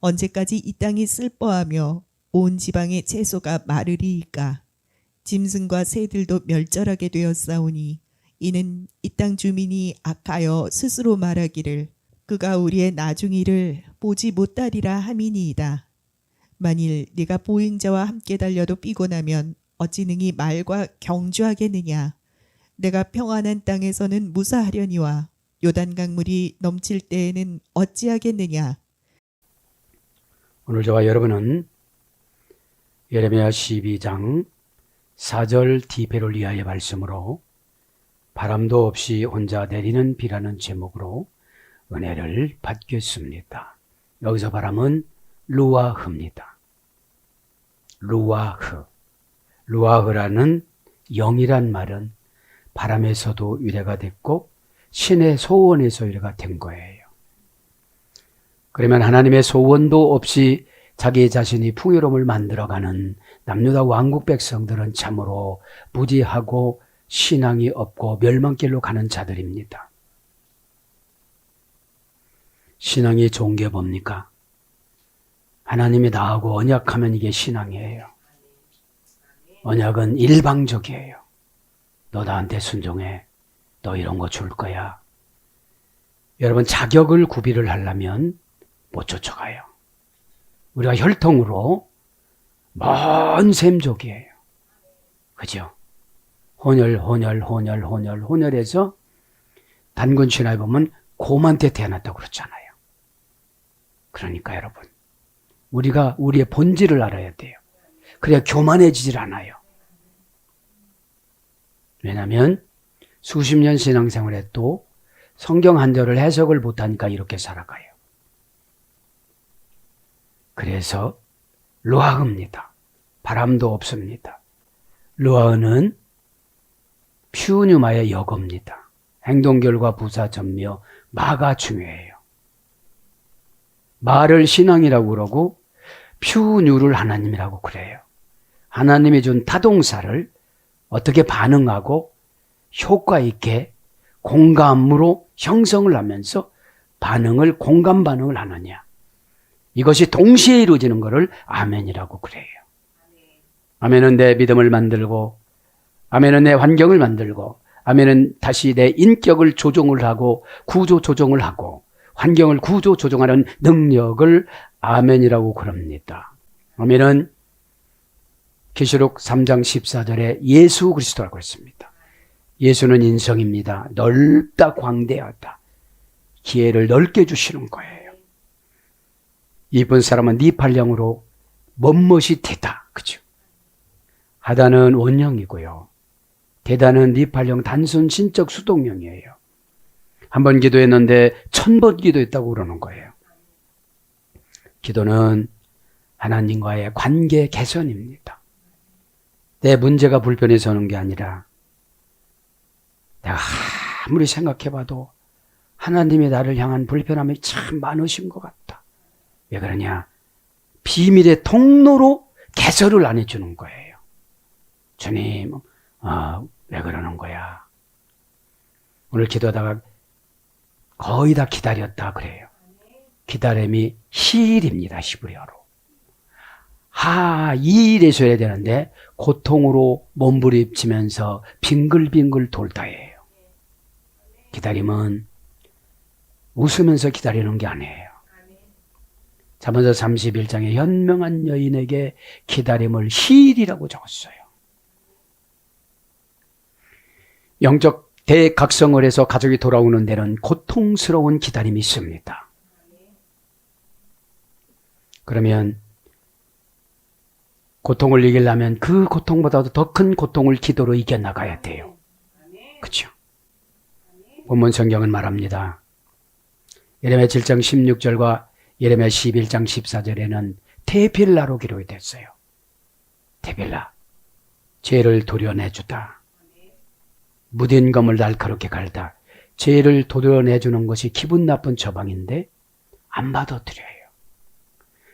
언제까지 이 땅이 슬퍼하며 온 지방의 채소가 마르리이까. 짐승과 새들도 멸절하게 되었사오니 이는 이 땅 주민이 악하여 스스로 말하기를 그가 우리의 나중일을 보지 못하리라 함이니이다. 만일 네가 보행자와 함께 달려도 피곤하면 어찌 능히 말과 경주하겠느냐. 내가 평안한 땅에서는 무사하려니와 요단 강물이 넘칠 때에는 어찌하겠느냐. 오늘 저와 여러분은 예레미야 12장 4절 디베를 위하여 말씀으로 바람도 없이 혼자 내리는 비라는 제목으로 은혜를 받겠습니다. 여기서 바람은 루아흐입니다. 루아흐. 루아흐라는 영이란 말은 바람에서도 유래가 됐고 신의 소원에서 유래가 된 거예요. 그러면 하나님의 소원도 없이 자기 자신이 풍요로움을 만들어가는 남유다 왕국 백성들은 참으로 무지하고 신앙이 없고 멸망길로 가는 자들입니다. 신앙이 좋은 게 뭡니까? 하나님이 나하고 언약하면 이게 신앙이에요. 언약은 일방적이에요. 너 나한테 순종해. 너 이런 거 줄 거야. 여러분, 자격을 구비를 하려면 못 쫓아가요. 우리가 혈통으로 먼 셈족이에요. 그죠? 혼혈해서 단군 신화에 보면 곰한테 태어났다고 그렇잖아요. 그러니까 여러분, 우리가 우리의 본질을 알아야 돼요. 그래야 교만해지질 않아요. 왜냐하면 수십 년 신앙생활에 또 성경 한 절을 해석을 못하니까 이렇게 살아가요. 그래서 루아흐입니다. 바람도 없습니다. 루아흐는 퓨뉴마의 역어입니다. 행동결과 부사 전며 마가 중요해요. 마를 신앙이라고 그러고 퓨뉴를 하나님이라고 그래요. 하나님이 준 타동사를 어떻게 반응하고 효과 있게 공감으로 형성을 하면서 공감 반응을 하느냐. 이것이 동시에 이루어지는 것을 아멘이라고 그래요. 아멘은 내 믿음을 만들고, 아멘은 내 환경을 만들고, 아멘은 다시 내 인격을 조종을 하고 구조 조정을 하고 환경을 구조 조정하는 능력을 아멘이라고 그럽니다. 아멘은 계시록 3장 14절에 예수 그리스도라고 했습니다. 예수는 인성입니다. 넓다 광대하다. 기회를 넓게 주시는 거예요. 이쁜 사람은 네 팔량으로 멋멋이 되다. 그죠? 하다는 원형이고요. 대다는 네 팔량 단순 신적 수동형이에요. 한 번 기도했는데 1000번 기도했다고 그러는 거예요. 기도는 하나님과의 관계 개선입니다. 내 문제가 불편해서 하는 게 아니라 내가 아무리 생각해봐도 하나님이 나를 향한 불편함이 참 많으신 것 같다. 왜 그러냐? 비밀의 통로로 개설을 안 해주는 거예요. 주님, 왜 그러는 거야? 오늘 기도하다가 거의 다 기다렸다 그래요. 기다림이 히일입니다. 히브리어로. 이일에서 해야 되는데 고통으로 몸부림치면서 빙글빙글 돌다예요. 기다림은 웃으면서 기다리는 게 아니에요. 잠언서 31장에 현명한 여인에게 기다림을 히일이라고 적었어요. 영적 대각성을 해서 가족이 돌아오는 데는 고통스러운 기다림이 있습니다. 그러면 고통을 이기려면 그 고통보다도 더 큰 고통을 기도로 이겨나가야 돼요. 그렇죠? 본문 성경은 말합니다. 예레미야 7장 16절과 예레미야 11장 14절에는 테빌라로 기록이 됐어요. 테빌라, 죄를 도려내주다. 무딘 검을 날카롭게 갈다. 죄를 도려내주는 것이 기분 나쁜 처방인데 안 받아들여요.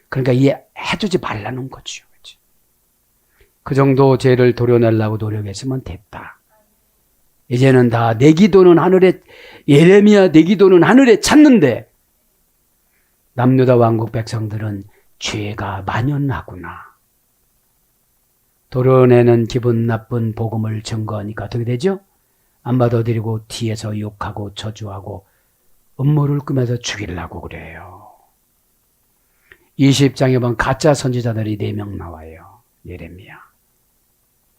그러니까 이해해주지 말라는 거죠. 그 정도 죄를 도려내려고 노력했으면 됐다. 이제는 다 내 기도는 하늘에, 예레미야 내 기도는 하늘에 찼는데 남유다 왕국 백성들은 죄가 만연하구나. 도려내는 기분 나쁜 복음을 증거하니까 어떻게 되죠? 안 받아들이고 뒤에서 욕하고 저주하고 음모를 꾸며서 죽이려고 그래요. 20장에 보면 가짜 선지자들이 4명 나와요. 예레미야.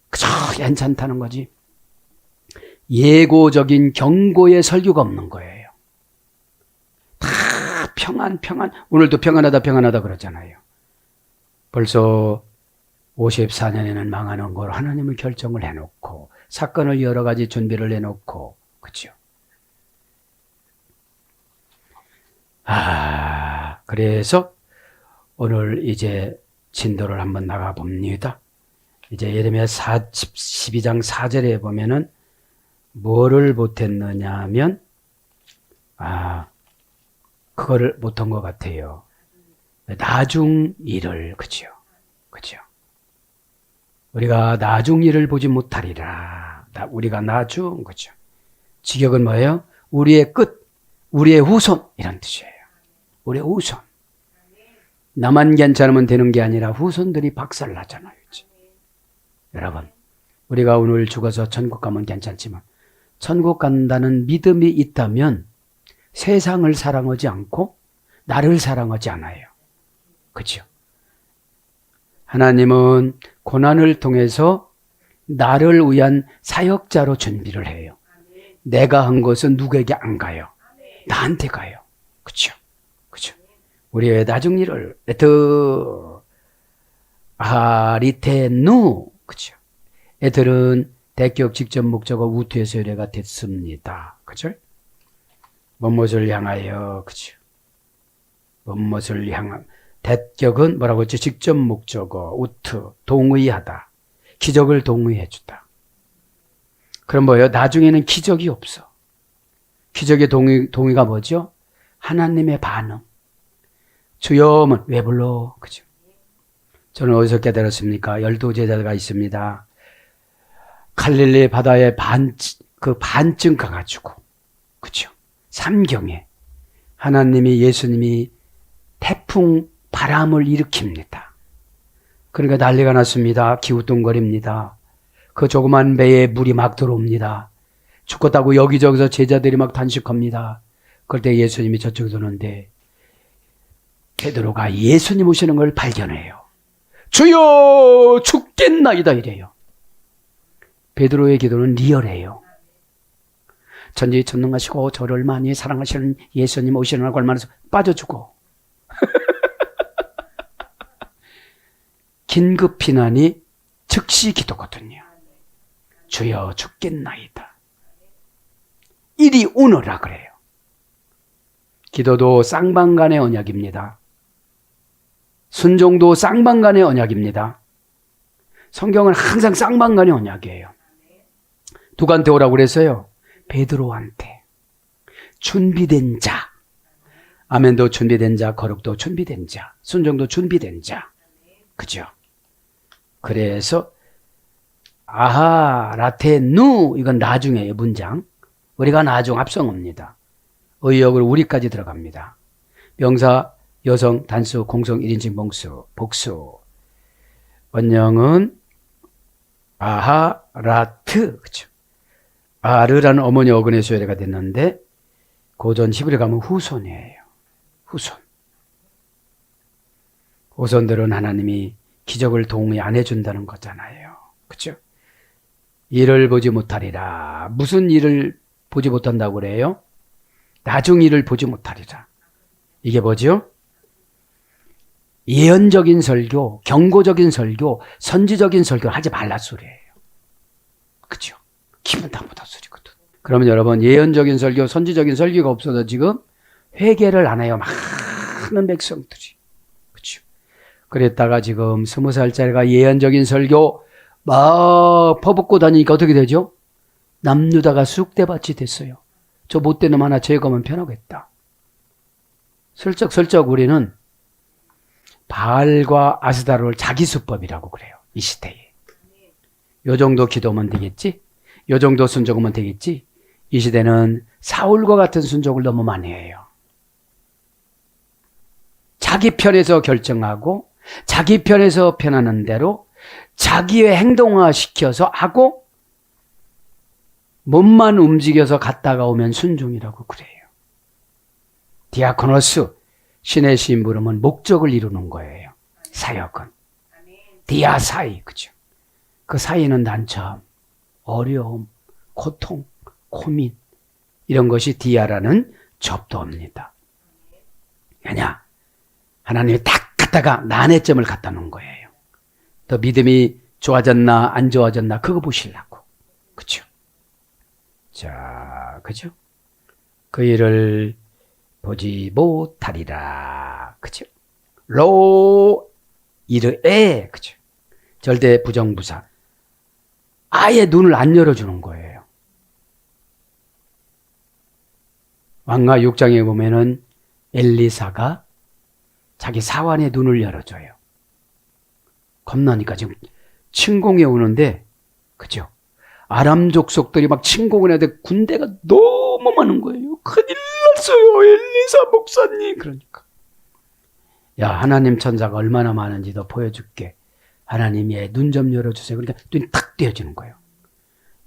그저 괜찮다는 거지. 예고적인 경고의 설교가 없는 거예요. 다 평안. 오늘도 평안하다 그러잖아요. 벌써 54년에는 망하는 걸 하나님은 결정을 해놓고 사건을 여러 가지 준비를 해놓고 그렇죠. 그래서 오늘 이제 진도를 한번 나가 봅니다. 이제 예레미야 12장 4절에 보면은 뭐를 못했느냐 하면 그거를 못한 것 같아요. 나중 일을 그죠. 우리가 나중 일을 보지 못하리라. 우리가 나중 그죠. 직역은 뭐예요? 우리의 끝, 우리의 후손 이런 뜻이에요. 우리의 후손. 나만 괜찮으면 되는 게 아니라 후손들이 박살나잖아요. 그치? 여러분, 우리가 오늘 죽어서 천국 가면 괜찮지만 천국 간다는 믿음이 있다면 세상을 사랑하지 않고 나를 사랑하지 않아요. 그렇죠? 하나님은 고난을 통해서 나를 위한 사역자로 준비를 해요. 내가 한 것은 누구에게 안 가요. 나한테 가요. 그렇죠? 우리의 나중 일을 리테누 그렇죠? 애들은 대격 직접 목적어 우투에서 유래가 됐습니다. 그렇죠? 무엇을 향하여 그렇죠? 무엇을 향한 대격은 뭐라고 했죠? 직접 목적어 우투 동의하다. 기적을 동의해 주다. 그럼 뭐예요? 나중에는 기적이 없어. 기적의 동의가 뭐죠? 하나님의 반응. 주여면 왜 불러? 그죠? 저는 어디서 깨달았습니까? 12제자가 있습니다. 갈릴리 바다에 반쯤 가가지고, 그죠? 삼경에 예수님이 태풍 바람을 일으킵니다. 그러니까 난리가 났습니다. 기우뚱거립니다. 그 조그만 배에 물이 막 들어옵니다. 죽겠다고 여기저기서 제자들이 막 단식합니다. 그럴 때 예수님이 저쪽에 오는데 베드로가 예수님 오시는 걸 발견해요. 주여 죽겠나이다 이래요. 베드로의 기도는 리얼해요. 전지전능하시고 저를 많이 사랑하시는 예수님 오시는 걸 말해서 빠져 죽어. 긴급 피난이 즉시 기도거든요. 주여 죽겠나이다. 이리 오너라 그래요. 기도도 쌍방간의 언약입니다. 순종도 쌍방간의 언약입니다. 성경은 항상 쌍방간의 언약이에요. 누구한테 오라고 그랬어요? 베드로한테. 준비된 자. 아멘도 준비된 자, 거룩도 준비된 자, 순종도 준비된 자. 그죠? 그래서 라테누 이건 나중에요. 문장. 우리가 나중 합성어입니다. 의역을 우리까지 들어갑니다. 명사, 여성, 단수, 공성, 1인칭 봉수, 복수. 원형은 라트 그죠? 아르라는 어머니 어근에서 유래가 됐는데 고전 히브리 가면 후손이에요. 후손들은 하나님이 기적을 동의 안 해준다는 거잖아요. 그렇죠? 일을 보지 못하리라. 무슨 일을 보지 못한다고 그래요? 나중 일을 보지 못하리라. 이게 뭐죠? 예언적인 설교, 경고적인 설교, 선지적인 설교 하지 말라 소리예요. 그렇죠? 기분 나쁘다 소리거든. 그러면 여러분 예언적인 설교, 선지적인 설교가 없어서 지금 회개를 안 해요. 많은 백성들이. 그렇죠? 그랬다가 지금 20살짜리가 예언적인 설교 막 퍼붓고 다니니까 어떻게 되죠? 남유다가 쑥대밭이 됐어요. 저 못된 놈 하나 제거하면 편하겠다. 슬쩍슬쩍 우리는 바알과 아스다로를 자기 수법이라고 그래요. 이 시대에. 요 정도 기도면 되겠지? 요 정도 순종하면 되겠지? 이 시대는 사울과 같은 순종을 너무 많이 해요. 자기 편에서 결정하고 자기 편에서 편하는 대로 자기의 행동화 시켜서 하고 몸만 움직여서 갔다가 오면 순종이라고 그래요. 디아코노스, 신의 심부름은 목적을 이루는 거예요. 사역은. 디아사이, 그죠? 그 사이는 난처함, 어려움, 고통, 고민 이런 것이 디아라는 접도입니다. 왜냐? 하나님이 딱 갖다가 난해점을 갖다 놓은 거예요. 더 믿음이 좋아졌나 안 좋아졌나 그거 보시려고. 그죠? 자, 그죠? 그 일을 보지 못하리라. 그죠? 로 이르에, 그죠? 절대 부정부사. 아예 눈을 안 열어주는 거예요. 왕가 6장에 보면은 엘리사가 자기 사환의 눈을 열어줘요. 겁나니까 지금 침공해 오는데, 그죠? 아람 족속들이 막 침공을 해야 돼. 군대가 너무 많은 거예요. 큰일 났어요, 엘리사 목사님. 그러니까. 야, 하나님 천사가 얼마나 많은지 더 보여줄게. 하나님이 눈 좀 열어주세요. 그러니까 눈이 탁 떼어지는 거예요.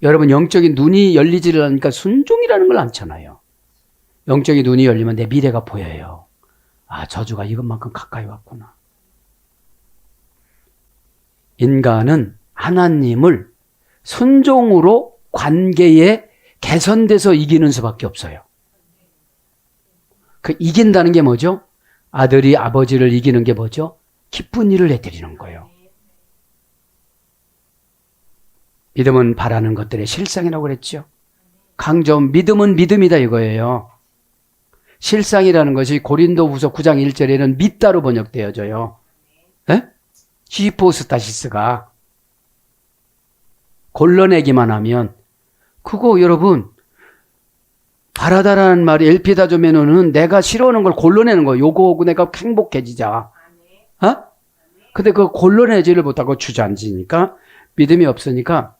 여러분, 영적인 눈이 열리지를 않으니까 순종이라는 걸 않잖아요. 영적인 눈이 열리면 내 미래가 보여요. 아, 저주가 이것만큼 가까이 왔구나. 인간은 하나님을 순종으로 관계에 개선돼서 이기는 수밖에 없어요. 그 이긴다는 게 뭐죠? 아들이 아버지를 이기는 게 뭐죠? 기쁜 일을 해드리는 거예요. 믿음은 바라는 것들의 실상이라고 그랬죠. 강조음, 믿음은 믿음이다 이거예요. 실상이라는 것이 고린도후서 9장 1절에는 믿다로 번역되어져요. 네? 히포스타시스가 골라내기만 하면 그거 여러분 바라다라는 말이 엘피다조면은 내가 싫어하는 걸 골라내는 거예요. 요거하고 내가 행복해지자. 어? 근데 그 골라내지를 못하고 주저앉으니까 믿음이 없으니까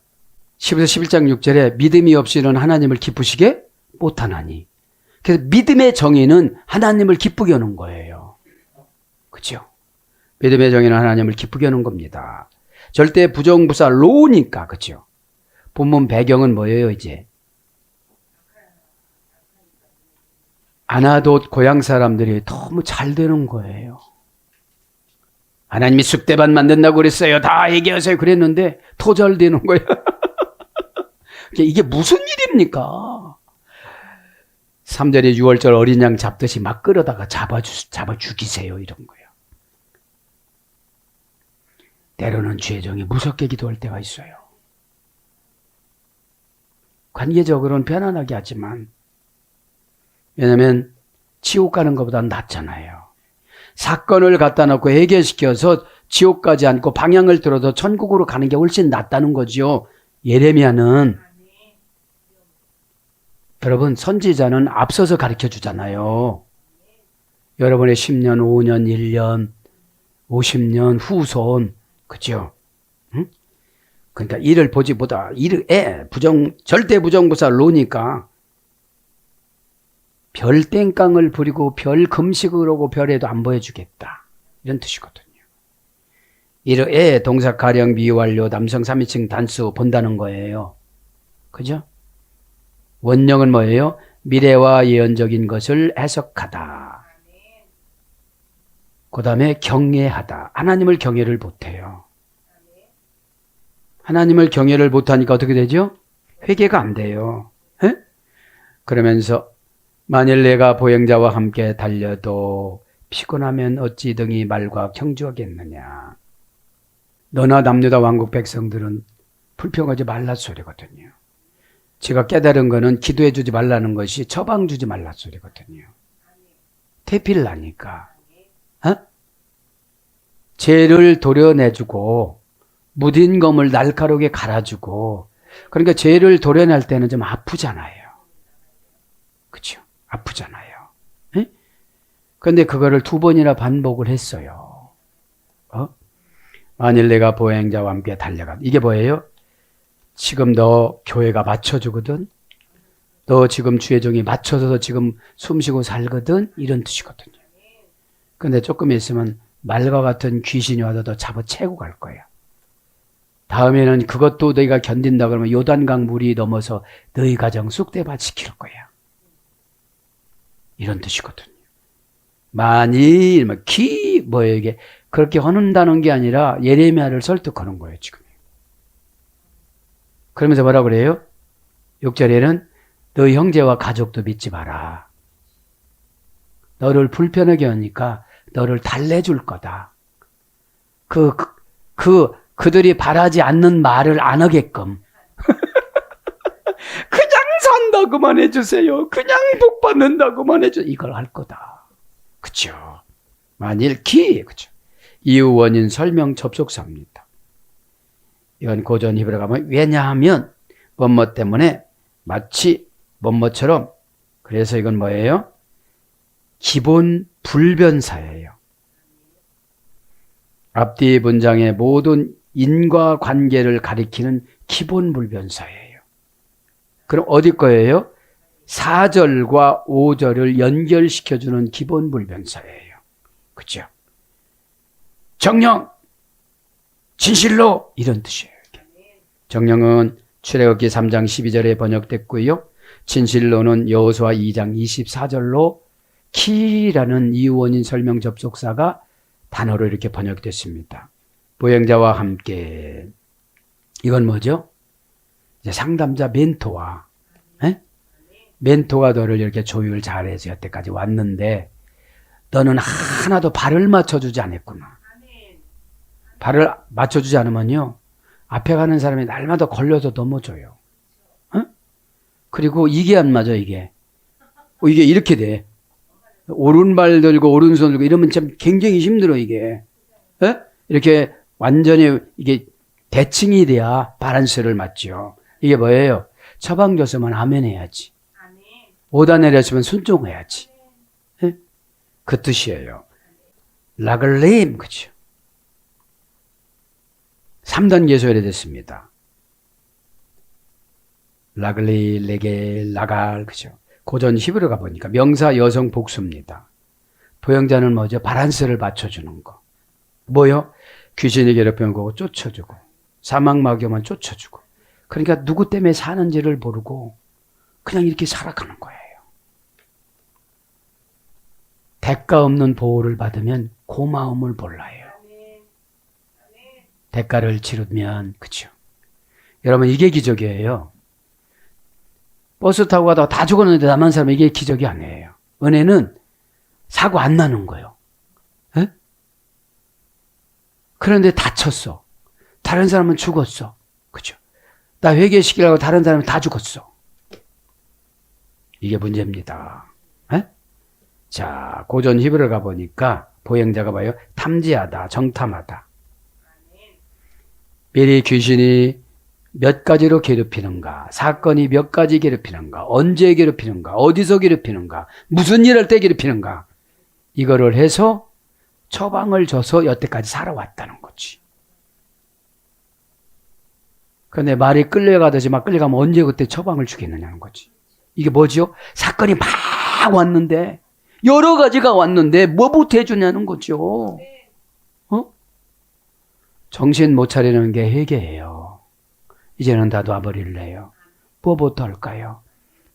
10에서 11장 6절에 믿음이 없이는 하나님을 기쁘시게 못하나니. 그래서 믿음의 정의는 하나님을 기쁘게 하는 거예요. 그렇죠? 믿음의 정의는 하나님을 기쁘게 하는 겁니다. 절대 부정부사 로우니까. 그렇죠? 본문 배경은 뭐예요 이제? 아나돗 고향 사람들이 너무 잘 되는 거예요. 하나님이 쑥대밭 만든다고 그랬어요. 다 얘기하세요. 그랬는데 더 잘 되는 거예요. 이게 무슨 일입니까? 3절에 6월절 어린 양 잡듯이 막 끌어다가 잡아 죽이세요. 이런 거예요. 때로는 죄정이 무섭게 기도할 때가 있어요. 관계적으로는 편안하게 하지만 왜냐하면 지옥 가는 것보다는 낫잖아요. 사건을 갖다 놓고 해결시켜서 지옥 가지 않고 방향을 들어서 천국으로 가는 게 훨씬 낫다는 거죠. 예레미야는 여러분 선지자는 앞서서 가르쳐 주잖아요. 여러분의 10년, 5년, 1년, 50년 후손 그죠? 응? 그러니까 이를 보지보다 절대 부정부사 로니까 별 땡깡을 부리고 별 금식을 하고 별에도 안 보여주겠다. 이런 뜻이거든요. 이르에 동사 가령 미완료 남성 3인칭 단수 본다는 거예요. 그죠? 원형은 뭐예요? 미래와 예언적인 것을 해석하다. 그 다음에 경외하다. 하나님을 경외를 못해요. 하나님을 경외를 못하니까 어떻게 되죠? 회개가 안 돼요. 에? 그러면서 만일 내가 보행자와 함께 달려도 피곤하면 어찌 등이 말과 경주하겠느냐. 너나 남유다 왕국 백성들은 불평하지 말라 소리거든요. 제가 깨달은 거는 기도해 주지 말라는 것이 처방 주지 말라 소리거든요. 태피를 하니까. 어? 죄를 도려내주고 무딘 검을 날카롭게 갈아주고 그러니까 죄를 도려낼 때는 좀 아프잖아요. 그렇죠? 아프잖아요. 그런데 그거를 2번이나 반복을 했어요. 만일 내가 보행자와 함께 달려가. 이게 뭐예요? 지금 너 교회가 맞춰주거든. 너 지금 주의 종이 맞춰서 지금 숨쉬고 살거든. 이런 뜻이거든요. 근데 조금 있으면 말과 같은 귀신이 와도 너 잡아채고 갈 거야. 다음에는 그것도 너희가 견딘다 그러면 요단강 물이 넘어서 너희 가정 쑥대밭 시킬 거야. 이런 뜻이거든요. 만일 뭐예요 이게 그렇게 허는다는 게 아니라 예레미야를 설득하는 거예요 지금. 그러면서 뭐라 그래요? 6절에는 너희 형제와 가족도 믿지 마라. 너를 불편하게 하니까 너를 달래줄 거다. 그들이 바라지 않는 말을 안 하게끔. 그냥 산다고만 해주세요. 그냥 복 받는다고만 해주세요. 이걸 할 거다. 그쵸? 만일 그쵸? 이유 원인 설명 접속사입니다. 이건 고전 히브리어 가면 왜냐하면 뭐뭐 때문에 마치 뭐뭐처럼 그래서 이건 뭐예요? 기본 불변사예요. 앞뒤 문장의 모든 인과관계를 가리키는 기본 불변사예요. 그럼 어디 거예요? 4절과 5절을 연결시켜주는 기본 불변사예요. 그죠? 정령, 진실로 이런 뜻이에요. 정령은 출애굽기 3장 12절에 번역됐고요. 진실로는 여호수아 2장 24절로 키라는 이유 원인 설명 접속사가 단어로 이렇게 번역됐습니다. 보행자와 함께 이건 뭐죠? 이제 상담자 멘토와 멘토가 너를 이렇게 조율 잘해서 여태까지 왔는데 너는 하나도 발을 맞춰주지 않았구나. 발을 맞춰주지 않으면요 앞에 가는 사람이 날마다 걸려서 넘어져요. 그리고 이게 안 맞아 이게 이렇게 돼. 오른발 들고 오른손 들고 이러면 참 굉장히 힘들어 이게. 이렇게 완전히 이게 대칭이 돼야 바란스를 맞죠. 이게 뭐예요? 처방줬으면 아멘 해야지. 오다 내렸으면 순종해야지. 그 뜻이에요. 라글레임 그죠? 3단계 소열이 됐습니다. 라글리, 레게, 라갈 그죠? 고전 히브리어 가보니까 명사 여성 복수입니다. 보행자는 뭐죠? 바란스를 맞춰주는 거. 뭐요? 귀신이 괴롭히는 거 쫓아주고 사막 마귀만 쫓아주고 그러니까 누구 때문에 사는지를 모르고 그냥 이렇게 살아가는 거예요. 대가 없는 보호를 받으면 고마움을 몰라요. 대가를 치르면 그렇죠. 여러분 이게 기적이에요. 버스 타고 가다가 다 죽었는데 남은 사람 이게 기적이 아니에요. 은혜는 사고 안 나는 거예요. 에? 그런데 다쳤어. 다른 사람은 죽었어. 그죠? 나 회개시키려고 다른 사람은 다 죽었어. 이게 문제입니다. 에? 자, 고전 히브리어 가보니까 보행자가 뭐예요? 탐지하다, 정탐하다. 미리 귀신이 몇 가지로 괴롭히는가, 사건이 몇 가지 괴롭히는가, 언제 괴롭히는가, 어디서 괴롭히는가, 무슨 일 할 때 괴롭히는가, 이거를 해서 처방을 줘서 여태까지 살아왔다는 거지. 그런데 말이 끌려가듯이 막 끌려가면 언제 그때 처방을 주겠느냐는 거지. 이게 뭐죠? 사건이 막 왔는데, 여러 가지가 왔는데 뭐부터 해주냐는 거죠. 정신 못 차리는 게 회개예요. 이제는 다 놔버릴래요. 뭐부터 할까요?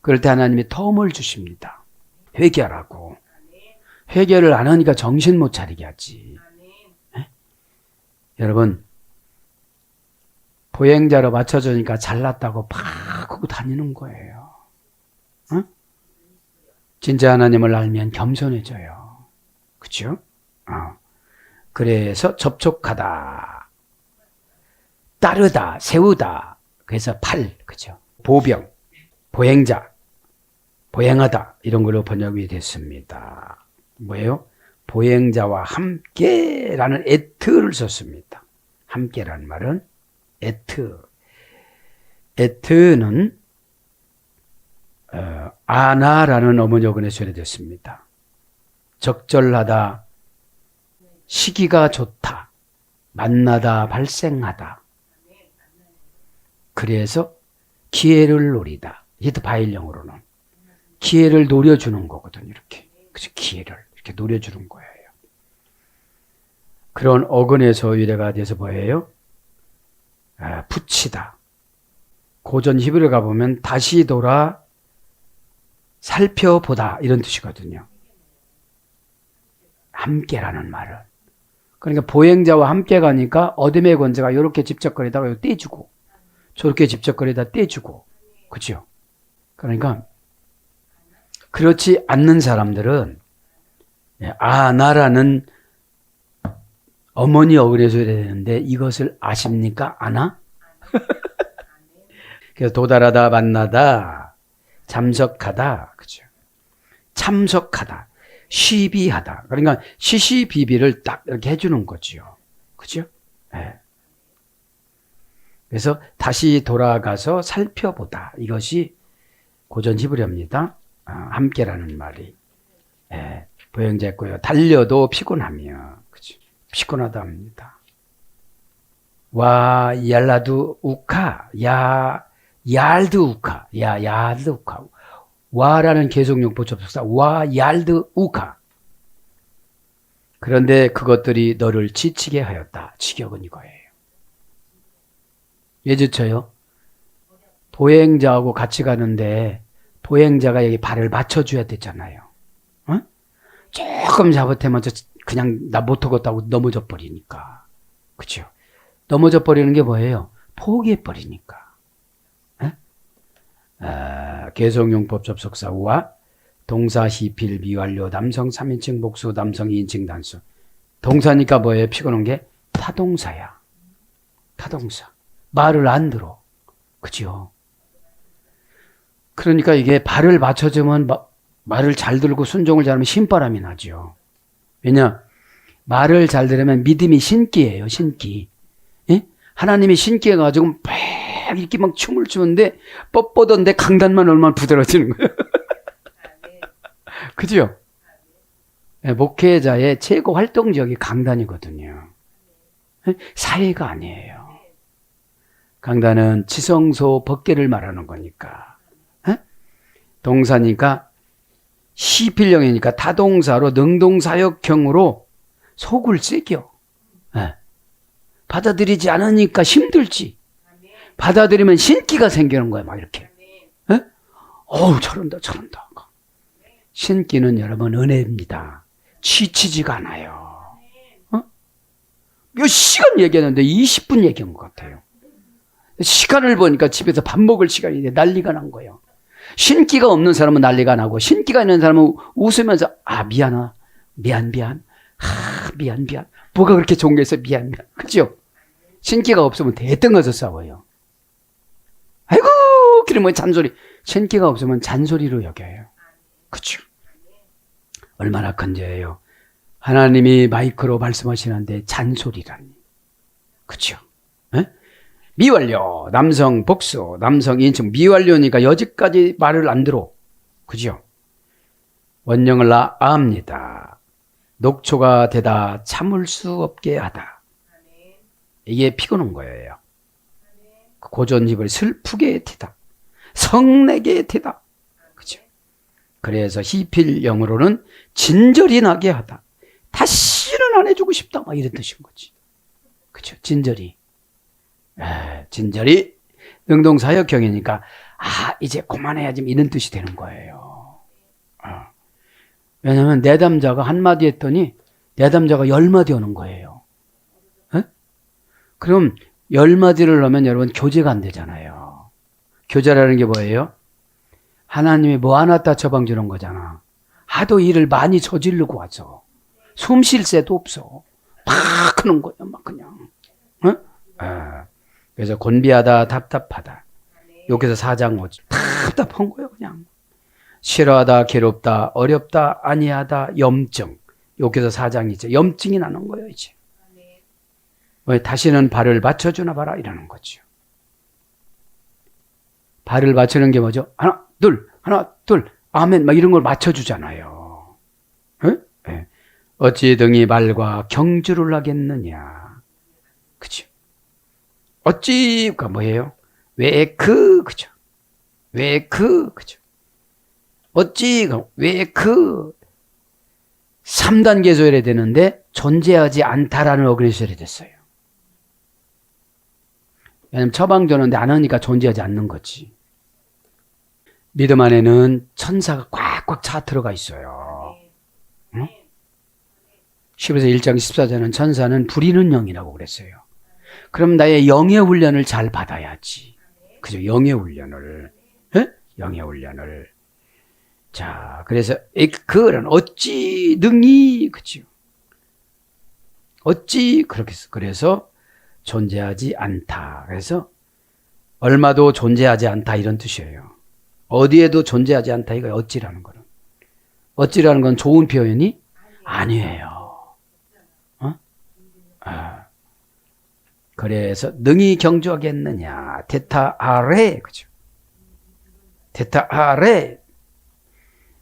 그럴 때 하나님이 텀을 주십니다. 회개하라고. 회개를 안 하니까 정신 못 차리게 하지. 여러분 보행자로 맞춰주니까 잘났다고 막 하고 다니는 거예요. 진짜 하나님을 알면 겸손해져요. 그렇죠? 그래서 접촉하다, 따르다, 세우다. 그래서 그죠? 보병, 보행자, 보행하다 이런 걸로 번역이 됐습니다. 뭐예요? 보행자와 함께라는 에트를 썼습니다. 함께라는 말은 에트는 아나라는 어문여근에 소개됐습니다. 적절하다, 시기가 좋다, 만나다, 발생하다. 그래서 기회를 노리다. 이게 바일령으로는 기회를 노려주는 거거든요. 이렇게. 그래서 기회를 이렇게 노려주는 거예요. 그런 어근의 소유례가 돼서 뭐예요? 붙이다. 고전 히브리어 가보면 다시 돌아 살펴보다 이런 뜻이거든요. 함께라는 말은. 그러니까 보행자와 함께 가니까 어둠의 권세가 이렇게 집적거리다가 떼주고 저렇게 집적거리다 떼주고 그죠? 그러니까 그렇지 않는 사람들은 나라는 어머니 어근에서 이래야 되는데 이것을 아십니까? 아나? 그래서 도달하다, 만나다, 잠석하다, 그죠? 참석하다, 시비하다. 그러니까 시시비비를 딱 이렇게 해주는 거죠. 그죠? 네. 그래서 다시 돌아가서 살펴보다. 이것이 고전 히브리어입니다. 함께라는 말이. 네. 보행자였고요. 달려도 피곤하며. 그죠? 피곤하다 합니다. 와, 얄라두 우카, 얄드 우카, 얄드 우카. 와라는 계속용법 접속사, 와, 얄드 우카. 그런데 그것들이 너를 지치게 하였다. 직역은 이거예요. 예지쳐요. 보행자하고 같이 가는데 보행자가 여기 발을 맞춰줘야 되잖아요. 어? 조금 잘못하면 그냥 나 못하겠다고 넘어져 버리니까. 그죠? 넘어져 버리는 게 뭐예요? 포기해 버리니까. 계속용법 접속사 우와 동사 히필 미완료 남성 3인칭 복수 남성 2인칭 단수. 동사니까 뭐예요? 피곤한 게 타동사야. 타동사. 말을 안 들어. 그죠? 그러니까 이게 발을 맞춰주면 말을 잘 들고 순종을 잘하면 신바람이 나죠. 왜냐? 말을 잘 들으면 믿음이 신기예요. 신기. 예? 하나님이 신기해가지고 막 이렇게 막 춤을 추는데 뻣뻣한데 강단만 얼마나 부드러워지는 거예요. 그죠? 예, 목회자의 최고 활동적이 강단이거든요. 예? 사회가 아니에요. 강단은 지성소 법계를 말하는 거니까. 예? 동사니까 시필령이니까 타동사로 능동사역형으로 속을 새겨. 예. 받아들이지 않으니까 힘들지. 받아들이면 신기가 생기는 거야, 막 이렇게. 예? 어우, 저런다. 신기는 여러분 은혜입니다. 지치지가 않아요. 어? 몇 시간 얘기하는데 20분 얘기한 것 같아요. 시간을 보니까 집에서 밥 먹을 시간인데 난리가 난 거예요. 신기가 없는 사람은 난리가 나고 신기가 있는 사람은 웃으면서 미안. 뭐가 그렇게 좋은 게 있어? 미안. 그죠? 신기가 없으면 대등해서 싸워요. 아이고 그러면 잔소리. 신기가 없으면 잔소리로 여겨요. 그죠? 얼마나 큰 죄예요. 하나님이 마이크로 말씀하시는데 잔소리라니. 그죠? 에? 미완료, 남성 복수, 남성 인칭. 미완료니까 여지까지 말을 안 들어. 그죠? 원령을 아합니다. 녹초가 되다 참을 수 없게 하다. 이게 피곤한 거예요. 고전 히브리 슬프게 되다. 성내게 되다. 그죠? 그래서 히필 영어로는 진절이 나게 하다. 다시는 안 해주고 싶다. 막 이런 뜻인 거지. 그죠? 진절이. 진절이 능동사역형이니까 이제 그만해야지 이런 뜻이 되는 거예요. 왜냐하면 내담자가 한마디 했더니 내담자가 10마디 하는 거예요. 에? 그럼 10마디를 넣으면 여러분 교제가 안 되잖아요. 교제라는 게 뭐예요? 하나님이 뭐 하나 따 처방 주는 거잖아. 하도 일을 많이 저지르고 와서 숨 쉴 새도 없어. 막 하는 거야 막 그냥. 그래서 곤비하다 답답하다. 여기서 4장 5절 답답한 거예요 그냥. 싫어하다 괴롭다 어렵다 아니하다 염증. 여기서 4장이죠. 염증이 나는 거예요 이제. 왜 다시는 발을 맞춰주나 봐라 이러는 거죠. 발을 맞추는 게 뭐죠? 하나 둘 아멘 막 이런 걸 맞춰주잖아요. 네. 어찌 등이 말과 경주를 하겠느냐. 그죠? 어찌가 뭐예요? 그죠? 그죠? 어찌가 3단계 소열이 되는데 존재하지 않다라는 어근이 소열이 됐어요. 왜냐면 처방되는데 안 하니까 존재하지 않는 거지. 믿음 안에는 천사가 꽉꽉 차 들어가 있어요. 응? 10에서 1장 14절은 천사는 부리는 영이라고 그랬어요. 그럼 나의 영의 훈련을 잘 받아야지. 그죠? 영의 훈련을. 에? 영의 훈련을. 자, 그래서 그는 어찌 능히, 그죠? 어찌 그렇게 그래서 존재하지 않다. 그래서 얼마도 존재하지 않다 이런 뜻이에요. 어디에도 존재하지 않다 이거 어찌라는 거는. 어찌라는 건 좋은 표현이 아니에요. 어? 아. 그래서 능히 경주하겠느냐. 테타아레. 그죠? 테타아레.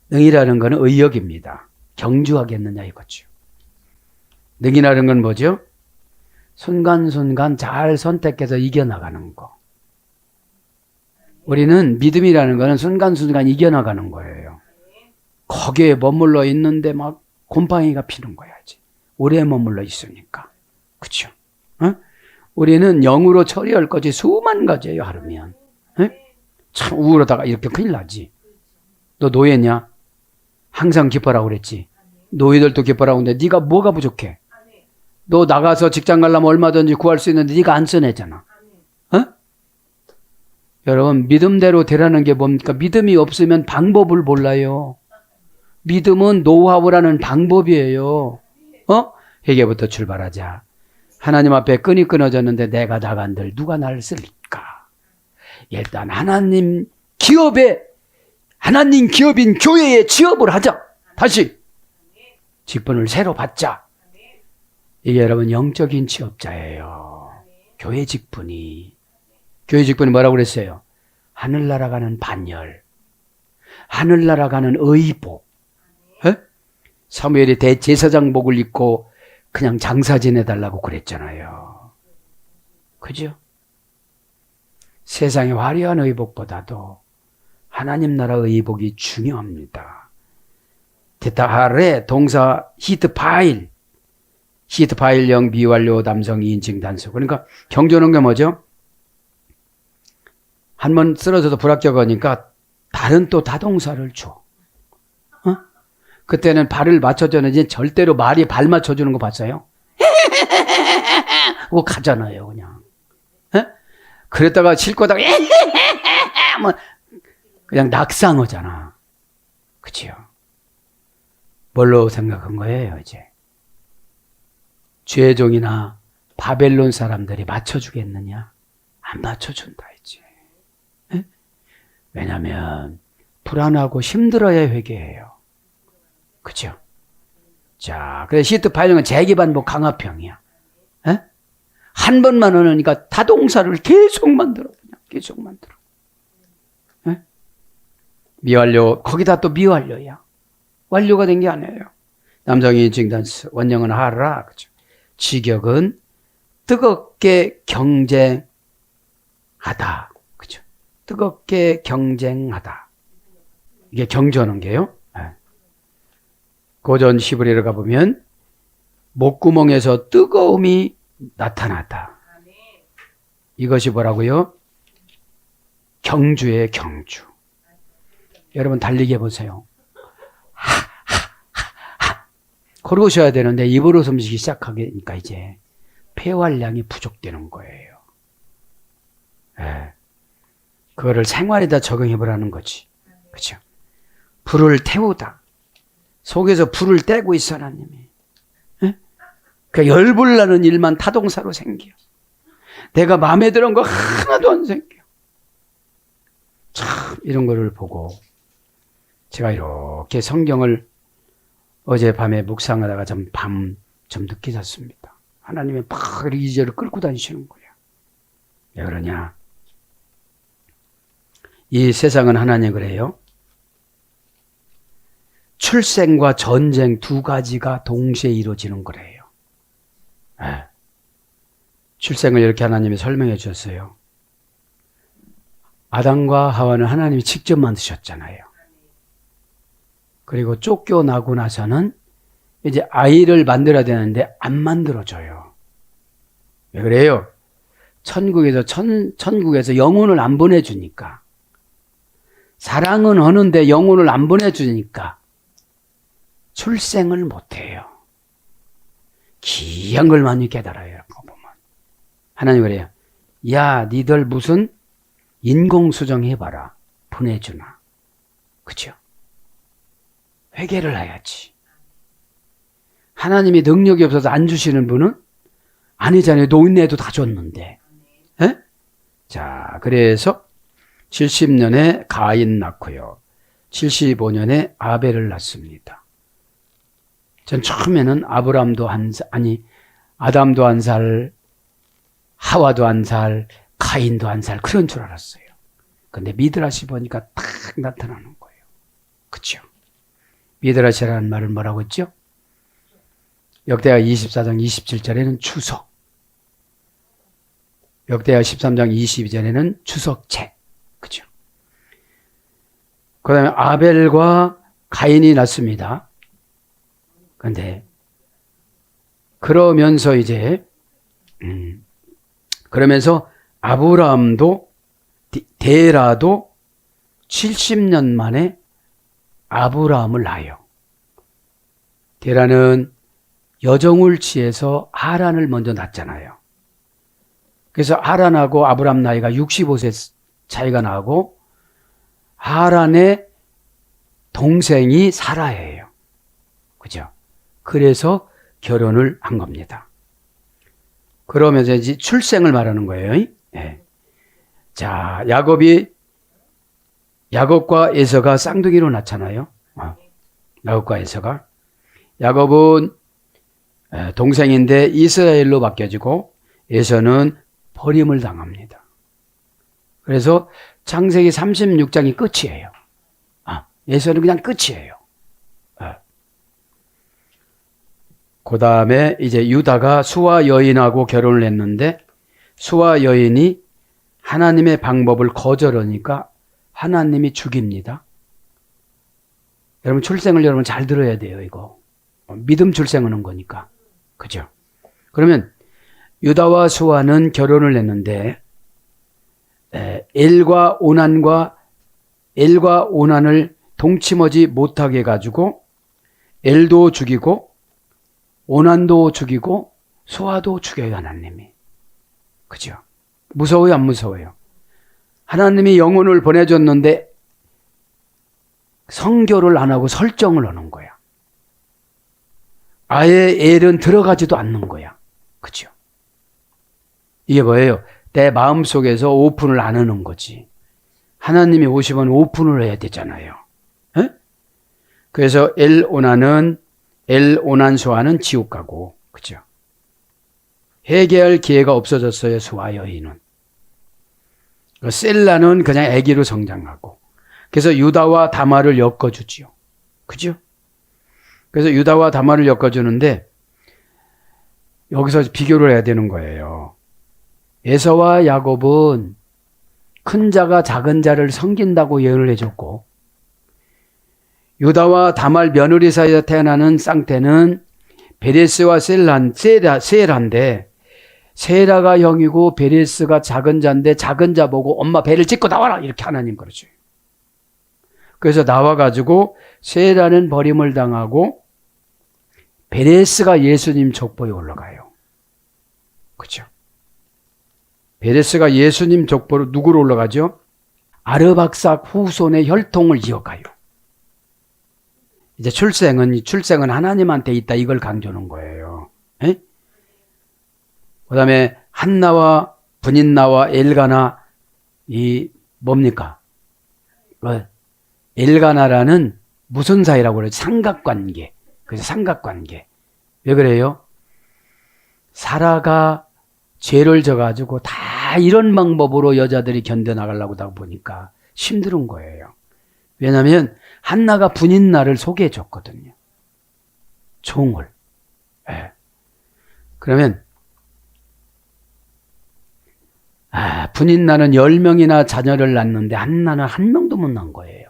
능이라는 것은 의역입니다. 경주하겠느냐 이거죠. 능이라는 건 뭐죠? 순간순간 잘 선택해서 이겨나가는 거. 우리는 믿음이라는 것은 순간순간 이겨나가는 거예요. 거기에 머물러 있는데 막 곰팡이가 피는 거야지. 오래 머물러 있으니까. 그렇죠? 어? 우리는 영으로 처리할 것이 수만 가지예요. 하루면. 에? 참 우울하다가 이렇게 큰일 나지. 너 노예냐? 항상 기뻐라고 그랬지. 노예들도 기뻐라고 했는데 네가 뭐가 부족해? 너 나가서 직장 가려면 얼마든지 구할 수 있는데 네가 안 써내잖아. 어? 여러분 믿음대로 되라는 게 뭡니까? 믿음이 없으면 방법을 몰라요. 믿음은 노하우라는 방법이에요. 어? 회개부터 출발하자. 하나님 앞에 끈이 끊어졌는데 내가 나간들 누가 나를 쓸까? 일단 하나님 기업인 교회에 취업을 하자. 다시 직분을 새로 받자. 이게 여러분 영적인 취업자예요. 교회 직분이 뭐라고 그랬어요? 하늘나라 가는 반열, 하늘나라 가는 의복. 에? 사무엘이 대제사장복을 입고 그냥 장사 지내달라고 그랬잖아요. 그죠? 세상의 화려한 의복보다도 하나님 나라 의복이 중요합니다. 테타하레 동사 히트파일 형 비완료 남성 2인칭 단수. 그러니까 경주하는 게 뭐죠? 한 번 쓰러져도 불합격하니까 다른 또 다동사를 줘. 어? 그때는 발을 맞춰주는지 절대로 말이 발 맞춰주는 거 봤어요? 그거 가잖아요, 그냥. 에? 그랬다가 싣고다가 뭐 그냥 낙상하잖아. 그치요? 뭘로 생각한 거예요, 이제? 죄종이나 바벨론 사람들이 맞춰주겠느냐? 안 맞춰준다, 이제. 에? 왜냐면, 불안하고 힘들어야 회개해요. 그죠? 자, 그래서 시트 파일은 재기반복 강화평이야. 에? 한 번만 하니까 다동사를 계속 만들어. 그냥 계속 만들어. 에? 미완료, 거기다 또 미완료야. 완료가 된 게 아니에요. 남성이 징단스, 원형은 하라. 그죠? 직역은 뜨겁게 경쟁하다. 그죠? 뜨겁게 경쟁하다. 이게 경주하는 게요. 네. 고전 시브리를 가보면 목구멍에서 뜨거움이 나타나다. 이것이 뭐라고요? 경주의 경주. 여러분 달리기 해보세요. 걸으셔야 되는데 입으로 숨쉬기 시작하니까 이제 폐활량이 부족되는 거예요. 네. 그거를 생활에다 적용해보라는 거지. 그렇죠? 불을 태우다. 속에서 불을 떼고 있어 하나님이. 네? 그러니까 열불 나는 일만 타동사로 생겨. 내가 마음에 드는 거 하나도 안 생겨. 참 이런 거를 보고 제가 이렇게 성경을 어젯밤에 묵상하다가 좀 늦게 잤습니다. 하나님이 막 2절을 끌고 다니시는 거예요. 왜 그러냐? 이 세상은 하나님 그래요. 출생과 전쟁 두 가지가 동시에 이루어지는 거래요. 네. 출생을 이렇게 하나님이 설명해 주셨어요. 아담과 하와는 하나님이 직접 만드셨잖아요. 그리고 쫓겨나고 나서는 이제 아이를 만들어야 되는데 안 만들어줘요. 왜 그래요? 천국에서 영혼을 안 보내주니까. 사랑은 하는데 영혼을 안 보내주니까 출생을 못해요. 귀한 걸 많이 깨달아요. 이런 거 보면. 하나님 그래요. 야, 니들 무슨 인공수정 해봐라. 보내주나. 그죠? 회개를 해야지. 하나님이 능력이 없어서 안 주시는 분은 아니잖아요. 노인네도 다 줬는데. 에? 자, 그래서 70년에 가인 낳고요. 75년에 아벨을 낳습니다. 전 처음에는 아담도 한 살, 하와도 한 살, 가인도 한 살, 그런 줄 알았어요. 근데 미드라시 보니까 딱 나타나는 거예요. 그쵸? 미드라시라는 말은 뭐라고 했죠? 역대하 24장 27절에는 추석. 역대하 13장 22절에는 추석책. 그죠? 그 다음에 아벨과 가인이 낳습니다. 근데, 그러면서 그러면서 아브라함도, 데라도 70년 만에 아브라함을 낳아요. 데라는 여종을 취해서 하란을 먼저 낳잖아요. 그래서 하란하고 아브라함 나이가 65세 차이가 나고 하란의 동생이 사라예요. 그죠? 그래서 결혼을 한 겁니다. 그러면서 이제 출생을 말하는 거예요. 네. 자, 야곱과 에서가 쌍둥이로 낳잖아요. 야곱과 에서가. 야곱은 동생인데 이스라엘로 바뀌어지고 에서는 버림을 당합니다. 그래서 창세기 36장이 끝이에요. 에서는 그냥 끝이에요. 그 다음에 이제 유다가 수아 여인하고 결혼을 했는데 수아 여인이 하나님의 방법을 거절하니까 하나님이 죽입니다. 여러분 출생을 여러분 잘 들어야 돼요. 이거 믿음 출생하는 거니까. 그죠? 그러면 유다와 수아는 결혼을 했는데 엘과 오난을 동침하지 못하게 해가지고 엘도 죽이고 오난도 죽이고 수아도 죽여요. 하나님이. 그죠? 무서워요? 안 무서워요? 하나님이 영혼을 보내줬는데 성교를 안 하고 설정을 하는 거야. 아예 엘은 들어가지도 않는 거야. 그죠? 이게 뭐예요? 내 마음속에서 오픈을 안 하는 거지. 하나님이 오시면 오픈을 해야 되잖아요. 에? 그래서 오난 수아는 지옥 가고, 그죠? 회개할 기회가 없어졌어요. 수아 여인은. 셀라는 그냥 아기로 성장하고. 그래서 유다와 다말을 엮어주지요. 그죠? 그래서 유다와 다말을 엮어주는데 여기서 비교를 해야 되는 거예요. 에서와 야곱은 큰 자가 작은 자를 섬긴다고 예언을 해줬고 유다와 다말 며느리 사이에 태어나는 쌍태는 베레스와 세라인데 세라가 형이고 베레스가 작은 자인데 작은 자 보고 엄마 배를 찢고 나와라 이렇게 하나님 그러죠. 그래서 나와가지고 세라는 버림을 당하고 베레스가 예수님 족보에 올라가요. 그렇죠? 베레스가 예수님 족보로 누구로 올라가죠? 아르박삭 후손의 혈통을 이어가요. 이제 출생은 하나님한테 있다 이걸 강조하는 거예요. 에? 그다음에 한나와 분인나와 엘가나 이 뭡니까? 엘가나라는 무슨 사이라고 그래요? 삼각관계. 그래서 삼각관계. 왜 그래요? 사라가 죄를 져가지고 다 이런 방법으로 여자들이 견뎌나가려고 하다 보니까 힘든 거예요. 왜냐하면 한나가 분인나를 소개해 줬거든요. 종을. 네. 그러면 분인나는 10명이나 자녀를 낳는데 한나는 한 명도 못 낳은 거예요.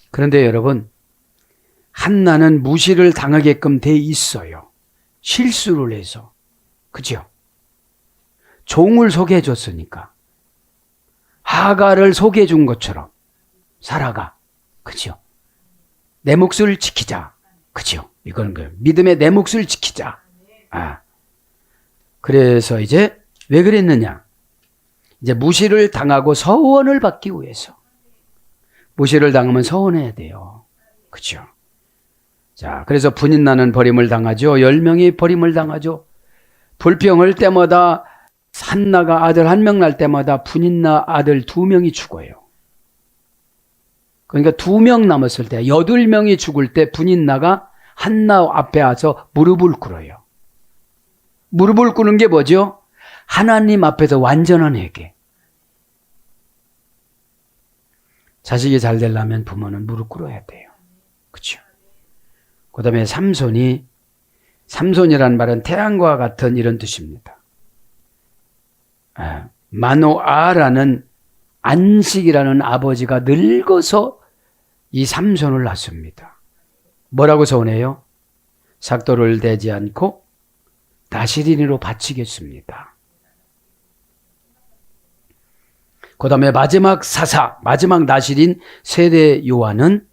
그런데 여러분 한나는 무시를 당하게끔 돼 있어요. 실수를 해서. 그죠? 종을 소개해 줬으니까. 하가를 소개해 준 것처럼 사라가. 그죠? 내 몫을 지키자. 그죠? 이거는 거예요. 믿음의 내 몫을 지키자. 아. 그래서 이제 왜 그랬느냐? 이제 무시를 당하고 서원을 받기 위해서. 무시를 당하면 서원해야 돼요. 그죠? 자, 그래서 분인나는 버림을 당하죠. 10명이 버림을 당하죠. 불평할 때마다 한나가 아들 1명 날 때마다 분인나 아들 2명이 죽어요. 그러니까 2명 남았을 때 8명이 죽을 때 분인나가 한나 앞에 와서 무릎을 꿇어요. 무릎을 꿇는 게 뭐죠? 하나님 앞에서 완전한 회개. 자식이 잘 되려면 부모는 무릎 꿇어야 돼요. 그렇죠? 그 다음에 삼손이라는 말은 태양과 같은 이런 뜻입니다. 마노아라는 안식이라는 아버지가 늙어서 이 삼손을 낳습니다. 뭐라고 서원해요? 삭도를 대지 않고 나시린으로 바치겠습니다. 그 다음에 마지막 사사, 마지막 나시린 세례 요한은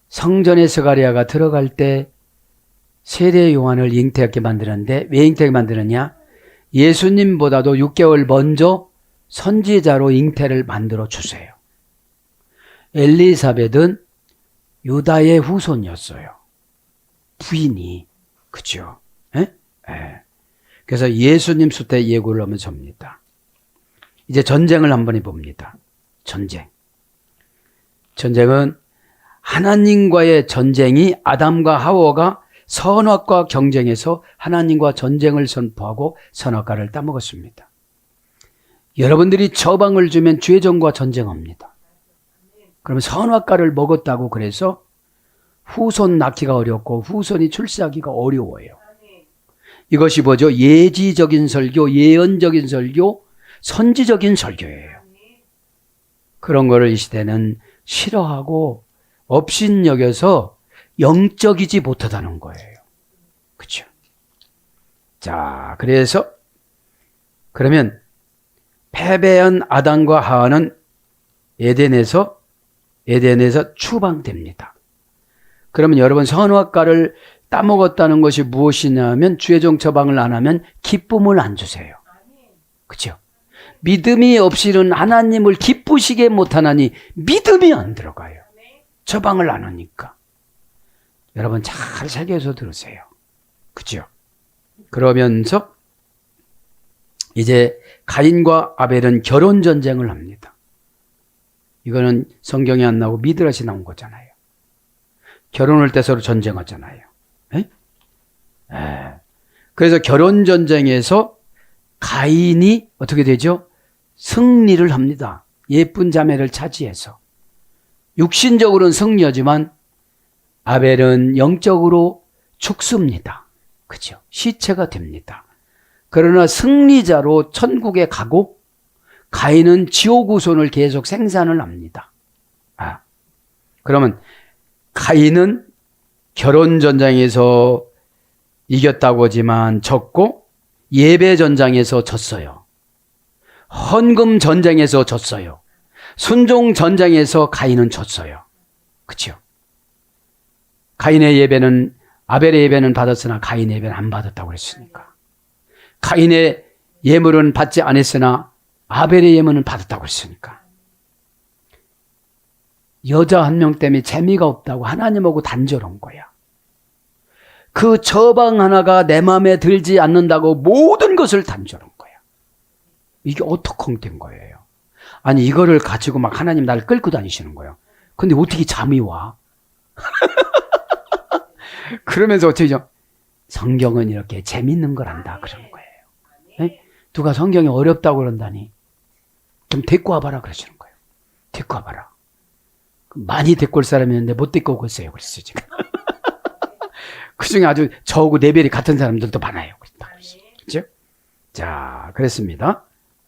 성전에 스가랴가 들어갈 때 세례 요한을 잉태하게 만드는데 왜 잉태하게 만드느냐? 예수님보다도 6개월 먼저 선지자로 잉태를 만들어 주세요. 엘리사벳은 유다의 후손이었어요. 부인이. 그죠? 예? 예. 그래서 예수님 수태 예고를 하면 접니다. 이제 전쟁을 한번 해봅니다. 전쟁은 하나님과의 전쟁이 아담과 하와가 선악과 경쟁에서 하나님과 전쟁을 선포하고 선악과를 따먹었습니다. 여러분들이 처방을 주면 죄정과 전쟁합니다. 그러면 선악과를 먹었다고 그래서 후손 낳기가 어렵고 후손이 출세하기가 어려워요. 이것이 뭐죠? 예지적인 설교, 예언적인 설교, 선지적인 설교예요. 그런 거를 이 시대는 싫어하고 업신여겨서 영적이지 못하다는 거예요. 그렇죠? 자, 그래서 그러면 패배한 아담과 하와는 에덴에서 추방됩니다. 그러면 여러분 선악과를 따먹었다는 것이 무엇이냐면 죄종 처방을 안 하면 기쁨을 안 주세요. 그렇죠? 믿음이 없이는 하나님을 기쁘시게 못하나니 믿음이 안 들어가요. 처방을 안 하니까. 여러분 잘 새겨서 들으세요. 그죠? 그러면서 이제 가인과 아벨은 결혼 전쟁을 합니다. 이거는 성경에 안 나오고 미드라시 나온 거잖아요. 결혼할 때 서로 전쟁하잖아요. 에? 에. 그래서 결혼 전쟁에서 가인이 어떻게 되죠? 승리를 합니다. 예쁜 자매를 차지해서. 육신적으로는 승리하지만 아벨은 영적으로 죽습니다. 그죠? 시체가 됩니다. 그러나 승리자로 천국에 가고 가인은 지옥 후손을 계속 생산을 합니다. 그러면 가인은 결혼 전쟁에서 이겼다고 하지만 졌고 예배 전쟁에서 졌어요. 헌금 전쟁에서 졌어요. 순종 전쟁에서 가인은 졌어요. 그렇죠? 가인의 예배는 아벨의 예배는 받았으나 가인의 예배는 안 받았다고 그랬으니까. 가인의 예물은 받지 않았으나 아벨의 예물은 받았다고 했으니까. 여자 한 명 때문에 재미가 없다고 하나님하고 단절한 거야. 그 처방 하나가 내 마음에 들지 않는다고 모든 것을 단절한 거야. 이게 어떻게 된 거예요? 아니 이거를 가지고 막 하나님 나를 끌고 다니시는 거예요. 근데 어떻게 잠이 와? 그러면서 어쩌죠? 성경은 이렇게 재밌는 걸 한다 그런 거예요. 네? 누가 성경이 어렵다고 그런다니 좀 데리고 와봐라 그러시는 거예요. 데리고 와봐라. 많이 데리고 올 사람이 있는데 못 데리고 오고 있어요. 그랬어요 지금. 그 중에 아주 저하고 레벨이 같은 사람들도 많아요. 그렇죠? 자, 그랬습니다.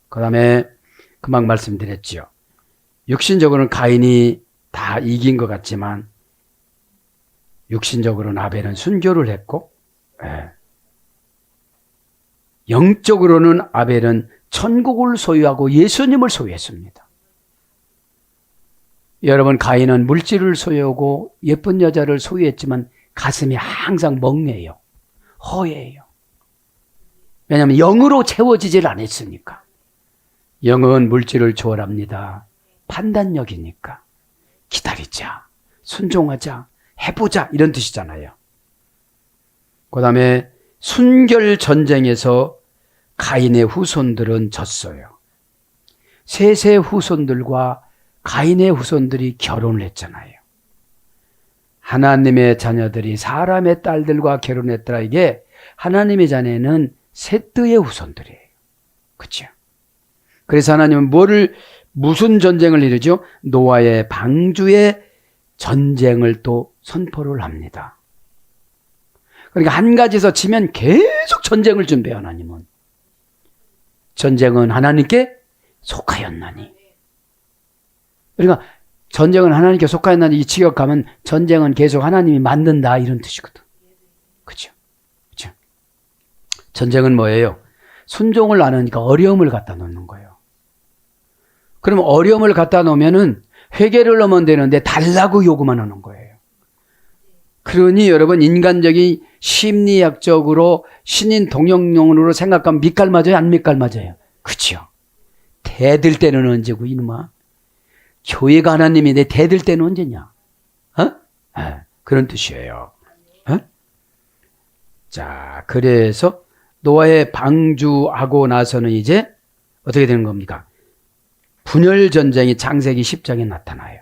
그 다음에 금방 말씀드렸죠. 육신적으로는 가인이 다 이긴 것 같지만 육신적으로는 아벨은 순교를 했고, 예. 영적으로는 아벨은 천국을 소유하고 예수님을 소유했습니다. 여러분, 가인은 물질을 소유하고 예쁜 여자를 소유했지만 가슴이 항상 멍해요. 허해요. 왜냐하면 영으로 채워지질 않았으니까. 영은 물질을 초월합니다. 판단력이니까. 기다리자, 순종하자, 해보자 이런 뜻이잖아요. 그 다음에 순결 전쟁에서 가인의 후손들은 졌어요. 셋의 후손들과 가인의 후손들이 결혼을 했잖아요. 하나님의 자녀들이 사람의 딸들과 결혼했더라. 이게 하나님의 자녀는 셋의 후손들이에요. 그렇죠? 그래서 하나님은 무슨 전쟁을 이루죠? 노아의 방주의 전쟁을 또 선포를 합니다. 그러니까 한 가지에서 지면 계속 전쟁을 준비해요. 하나님은. 전쟁은 하나님께 속하였나니. 그러니까 전쟁은 하나님께 속하였나니 이 지역 가면 전쟁은 계속 하나님이 만든다 이런 뜻이거든. 그렇죠? 그렇죠? 전쟁은 뭐예요? 순종을 안 하니까 어려움을 갖다 놓는 거예요. 그럼 어려움을 갖다 놓으면은 회개를 하면 되는데 달라고 요구만 하는 거예요. 그러니 여러분 인간적인 심리학적으로 신인 동영용으로 생각하면 밑갈 맞아요? 안 밑갈 맞아요? 그렇죠? 대들 때는 언제고 이놈아? 교회가 하나님이 대들 때는 언제냐? 그런 뜻이에요. 자, 그래서 노아의 방주하고 나서는 이제 어떻게 되는 겁니까? 분열 전쟁이 창세기 10장에 나타나요.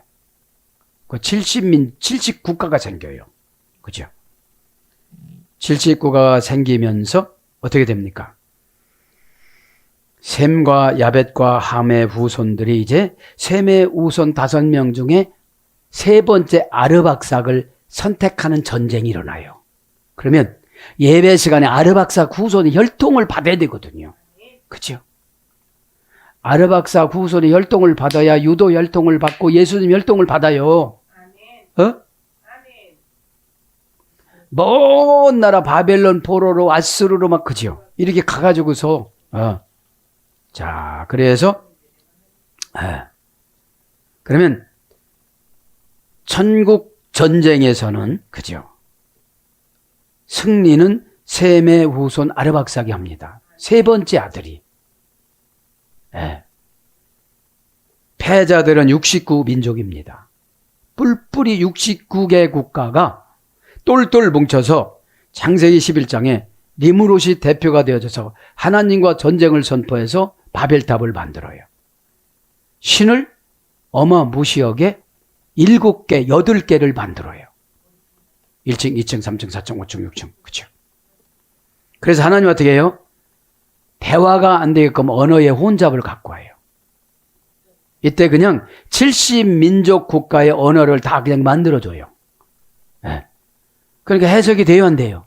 그 70국가가 생겨요. 그죠? 70국가가 생기면서 어떻게 됩니까? 셈과 야벳과 함의 후손들이 이제 셈의 후손 5명 중에 세 번째 아르박삭을 선택하는 전쟁이 일어나요. 그러면 예배 시간에 아르박삭 후손이 혈통을 받아야 되거든요. 그죠? 아르박삭 후손이 혈통을 받아야 유도 혈통을 받고 예수님 혈통을 받아요. 먼 나라 바벨론 포로로 아수르로 막 그죠? 이렇게 가가지고서 자, 그래서 그러면 천국 전쟁에서는 그죠? 승리는 셈의 후손 아르박삭이 합니다. 세 번째 아들이. 패자들은 69 민족입니다. 뿔뿔이 69개 국가가 똘똘 뭉쳐서 창세기 11장에 니므롯이 대표가 되어져서 하나님과 전쟁을 선포해서 바벨탑을 만들어요. 신을 어마무시하게 7개, 8개를 만들어요. 1층, 2층, 3층, 4층, 5층, 6층. 그렇죠? 그래서 하나님 어떻게 해요? 대화가 안 되게끔 언어의 혼잡을 갖고 와요. 이때 그냥 70민족 국가의 언어를 다 그냥 만들어줘요. 그러니까 해석이 돼요, 안 돼요?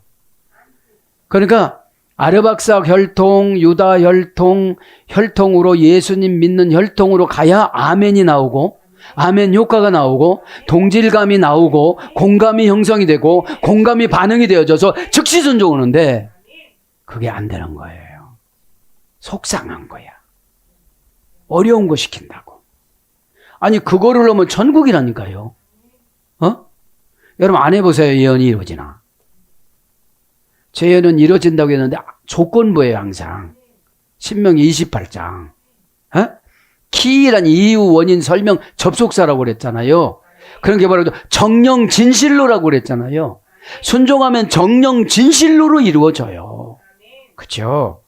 그러니까 아르박삭 혈통, 유다 혈통, 혈통으로 예수님 믿는 혈통으로 가야 아멘이 나오고 아멘 효과가 나오고 동질감이 나오고 공감이 형성이 되고 공감이 반응이 되어져서 즉시 순종하는데 그게 안 되는 거예요. 속상한 거야. 어려운 거 시킨다고. 아니 그거를 넣으면 천국이라니까요. 여러분 안 해보세요. 예언이 이루어지나. 제 예언은 이루어진다고 했는데 조건부예요. 항상. 신명기 28장. 키란 이유, 원인, 설명, 접속사라고 그랬잖아요. 그런 게 바로 정령 진실로라고 그랬잖아요. 순종하면 정령 진실로로 이루어져요. 그렇죠?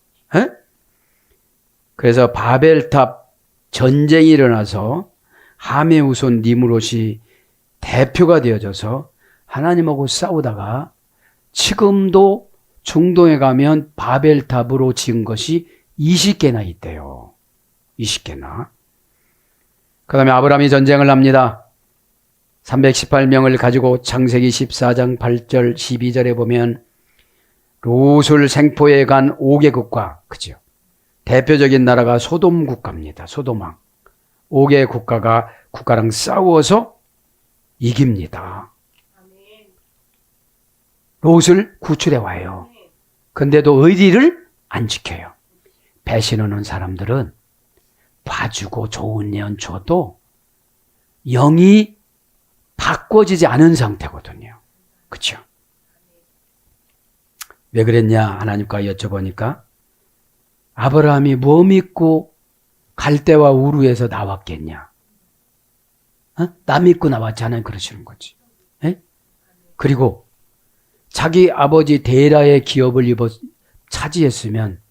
그래서 바벨탑 전쟁이 일어나서 함의 후손 니므롯이 대표가 되어져서 하나님하고 싸우다가 지금도 중동에 가면 바벨탑으로 지은 것이 20개나 있대요. 20개나. 그 다음에 아브라함이 전쟁을 합니다. 318명을 가지고 창세기 14장 8절 12절에 보면 롯을 생포해 간 5개 국가, 그죠? 대표적인 나라가 소돔 국가입니다. 소돔왕. 5개 국가랑 싸워서 이깁니다. 롯을 구출해 와요. 근데도 의리를 안 지켜요. 배신하는 사람들은 봐주고 좋은 예언 줘도 영이 바꿔지지 않은 상태거든요. 그렇죠? 왜 그랬냐 하나님과 여쭤보니까 아브라함이 뭐 믿고 갈대와 우르에서 나왔겠냐? 나 믿고 나왔잖아요. 그러시는 거지. 에? 그리고 자기 아버지 데라의 기업을 차지했으면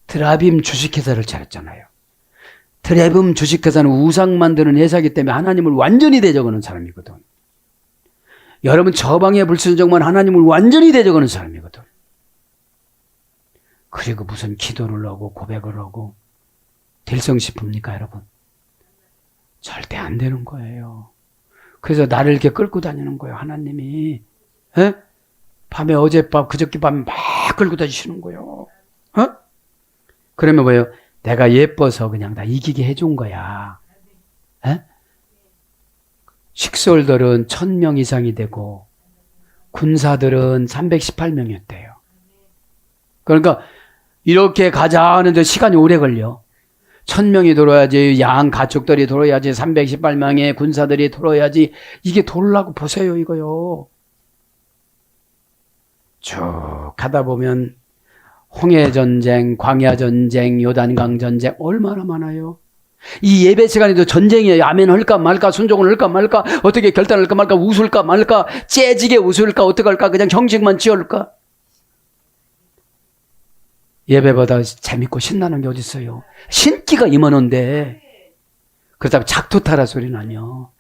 드라빔 주식회사를 차렸잖아요. 드라빔 주식회사는 우상 만드는 회사이기 때문에 하나님을 완전히 대적하는 사람이거든. 여러분 저방의 불순종만 하나님을 완전히 대적하는 사람이거든. 그리고 무슨 기도를 하고 고백을 하고 될성 싶습니까 여러분? 절대 안 되는 거예요. 그래서 나를 이렇게 끌고 다니는 거예요. 하나님이. 에? 밤에 어젯밤 그저께 밤에 막 끌고 다니시는 거예요. 그러면 뭐예요? 내가 예뻐서 그냥 다 이기게 해준 거야. 에? 식솔들은 1000명 이상이 되고 군사들은 318명이었대요. 그러니까 이렇게 가자 하는데 시간이 오래 걸려. 1000명이 돌아야지, 양 가축들이 돌아야지, 318명의 군사들이 돌아야지. 이게 돌라고 보세요, 이거요. 쭉 가다 보면 홍해전쟁, 광야전쟁, 요단강 전쟁 얼마나 많아요. 이 예배 시간에도 전쟁이에요. 아멘 할까 말까, 순종을 할까 말까, 어떻게 결단할까 말까, 웃을까 말까, 째지게 웃을까, 어떡할까, 그냥 형식만 지을까. 예배보다 재밌고 신나는 게 어디 있어요. 신기가 임하는데 그렇다고 작두타라 소리 나뇨.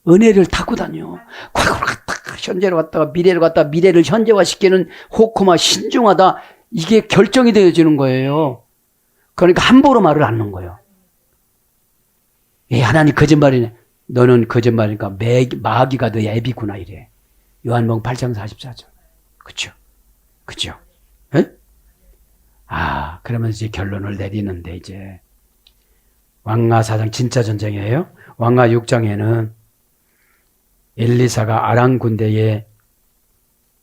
은혜를 타고 다녀. 과거로 갔다가 현재로 갔다가 미래로 갔다가 미래를 현재화시키는 호크마 신중하다. 이게 결정이 되어지는 거예요. 그러니까 함부로 말을 안 하는 거예요. 하나님 거짓말이네. 너는 거짓말이니까 마귀가 너 애비구나 이래. 요한복음 8장 44절. 그쵸? 그쵸? 에? 그러면서 이제 결론을 내리는데 이제 왕가 4장 진짜 전쟁이에요. 왕가 6장에는 엘리사가 아람 군대에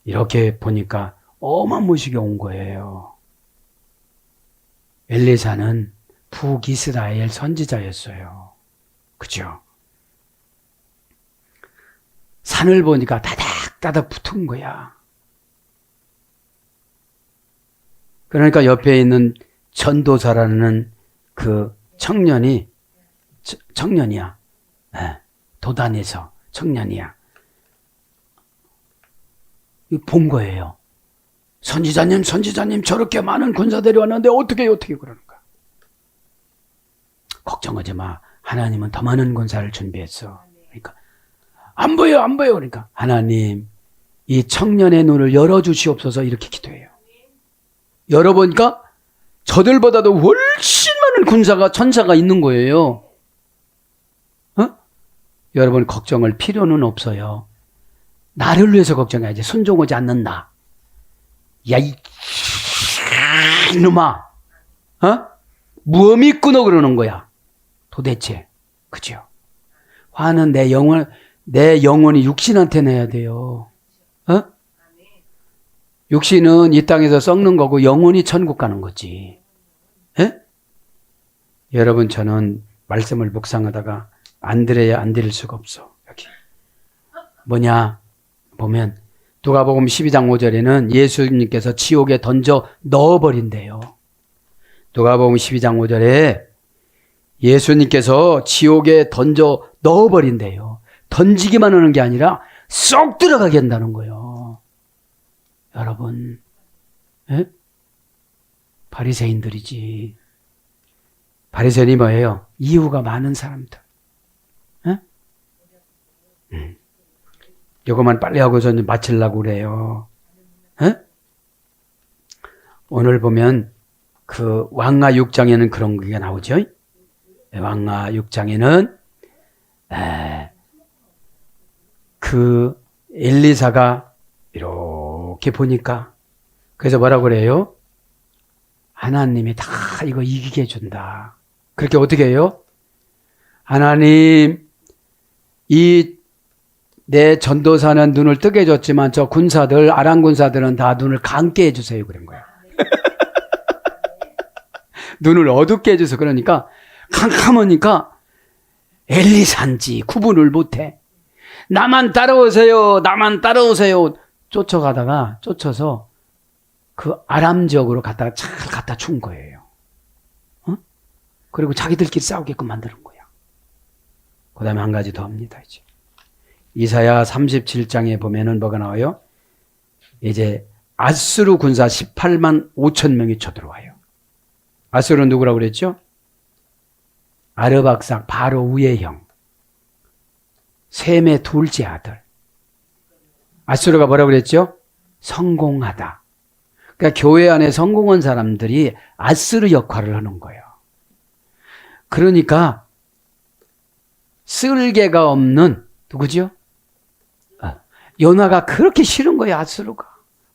이렇게 보니까 어마무시게 온 거예요. 엘리사는 북이스라엘 선지자였어요. 그죠? 산을 보니까 다닥다닥 붙은 거야. 그러니까 옆에 있는 전도사라는 그 청년이야. 도단에서 청년이야. 본 거예요. 선지자님 저렇게 많은 군사들이 왔는데 어떻게 그러는가. 걱정하지 마. 하나님은 더 많은 군사를 준비했어. 그러니까 안 보여. 그러니까 하나님 이 청년의 눈을 열어주시옵소서 이렇게 기도해요. 열어보니까 저들보다도 훨씬 많은 군사가 천사가 있는 거예요. 여러분 걱정할 필요는 없어요. 나를 위해서 걱정해야지. 순종하지 않는 나. 야 이놈아, 뭐 믿구나 그러는 거야. 도대체, 그죠? 화는 내 영혼이 육신한테 내야 돼요. 육신은 이 땅에서 썩는 거고 영혼이 천국 가는 거지. 여러분 저는 말씀을 묵상하다가 안 드릴 수가 없어. 여기 뭐냐 보면 누가복음 12장 5절에는 예수님께서 지옥에 던져 넣어버린대요. 누가복음 12장 5절에 예수님께서 지옥에 던져 넣어버린대요. 던지기만 하는 게 아니라 쏙 들어가게 한다는 거예요. 여러분, 바리새인들이지. 바리새인이 뭐예요? 이유가 많은 사람들. 이거만 빨리 하고서 마치려고 그래요. 오늘 보면 그 왕가 6장에는 그런 게 나오죠. 왕가 6장에는 그 엘리사가 이렇게 보니까 그래서 뭐라고 그래요? 하나님이 다 이거 이기게 해준다. 그렇게 어떻게 해요? 하나님 이 내 전도사는 눈을 뜨게 해줬지만 저 군사들, 아람 군사들은 다 눈을 감게 해주세요. 그런 거야. 눈을 어둡게 해줘서 그러니까 캄캄하니까 엘리사인지 구분을 못해. 나만 따라오세요. 나만 따라오세요. 쫓아서 그 아람 지역으로 잘 갖다 준 거예요. 어? 그리고 자기들끼리 싸우게끔 만드는 거야. 그 다음에 한 가지 더 합니다. 이제 이사야 37장에 보면은 뭐가 나와요? 이제 아수르 군사 18만 5천 명이 쳐들어와요. 아수르는 누구라고 그랬죠? 아르박삭 바로 우의 형, 셈의 둘째 아들. 아수르가 뭐라고 그랬죠? 성공하다. 그러니까 교회 안에 성공한 사람들이 아수르 역할을 하는 거예요. 그러니까 쓸개가 없는 누구죠? 요나가 그렇게 싫은 거예요. 아수르가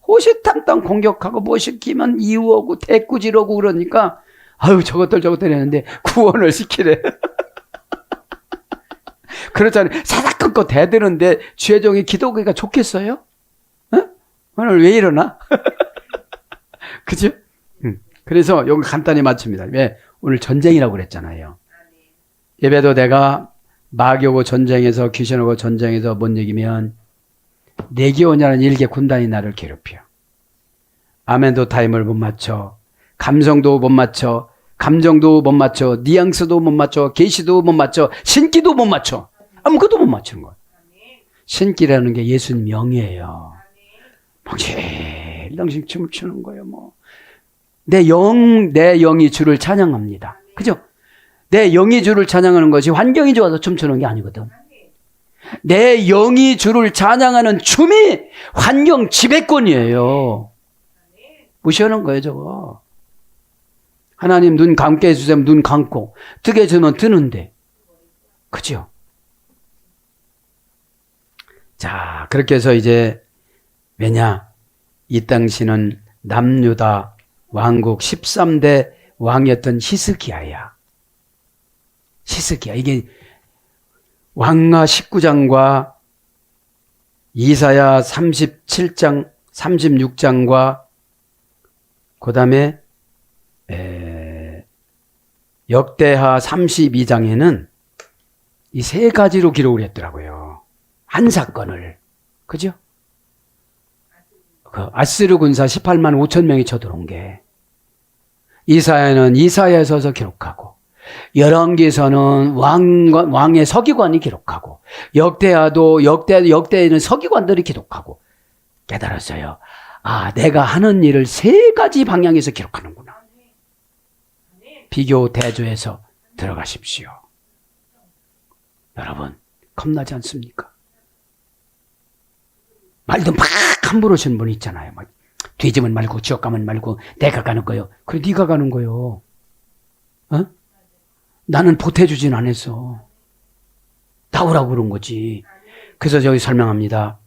호시탐탐 공격하고 뭐 시키면 이유하고 대꾸질하고 그러니까 아유 저것들 했는데 구원을 시키래. 그렇잖아요. 사사건건 대드는데 죄종이 기도하기가 좋겠어요? 어? 오늘 왜 이러나? 그죠? 그래서 이거 간단히 맞춥니다. 왜? 오늘 전쟁이라고 그랬잖아요. 예배도 내가 마귀하고 전쟁에서 귀신하고 전쟁에서 뭔 얘기면 레기오냐는 일개 군단이 나를 괴롭혀. 아멘도 타임을 못 맞춰. 감성도 못 맞춰. 감정도 못 맞춰. 뉘앙스도 못 맞춰. 계시도 못 맞춰. 신기도 못 맞춰. 아무것도 못 맞추는 거야. 신기라는 게 예수님 명이에요. 멍실멍실 춤을 추는 거예요. 뭐. 내 영이 주를 찬양합니다. 그죠? 내 영이 주를 찬양하는 것이 환경이 좋아서 춤추는 게 아니거든. 내 영이 주를 찬양하는 춤이 환경 지배권이에요. 무시하는 거예요, 저거. 하나님 눈 감게 해주세요. 눈 감고. 뜨게 해주면 뜨는데. 그죠? 자, 그렇게 해서 이제, 왜냐? 이 당시는 남유다 왕국 13대 왕이었던 히스기야야. 히스기야. 이게 왕하 19장과 이사야 37장, 36장과 그 다음에 역대하 32장에는 이 세 가지로 기록을 했더라고요. 한 사건을. 그죠? 그 아스르 군사 18만 5천 명이 쳐들어온 게 이사야는 이사야에 서서 기록하고 열왕기에서는 왕의 서기관이 기록하고 역대에는 서기관들이 기록하고 깨달았어요. 아, 내가 하는 일을 세 가지 방향에서 기록하는구나. 비교 대조해서 들어가십시오. 여러분, 겁나지 않습니까? 말도 막 함부로 하시는 분 있잖아요. 막 뒤지면 말고 지옥 가면 말고 내가 가는 거요. 그래 네가 가는 거요. 어? 나는 보태주진 않았어. 나오라고 그런 거지. 그래서 저기 설명합니다.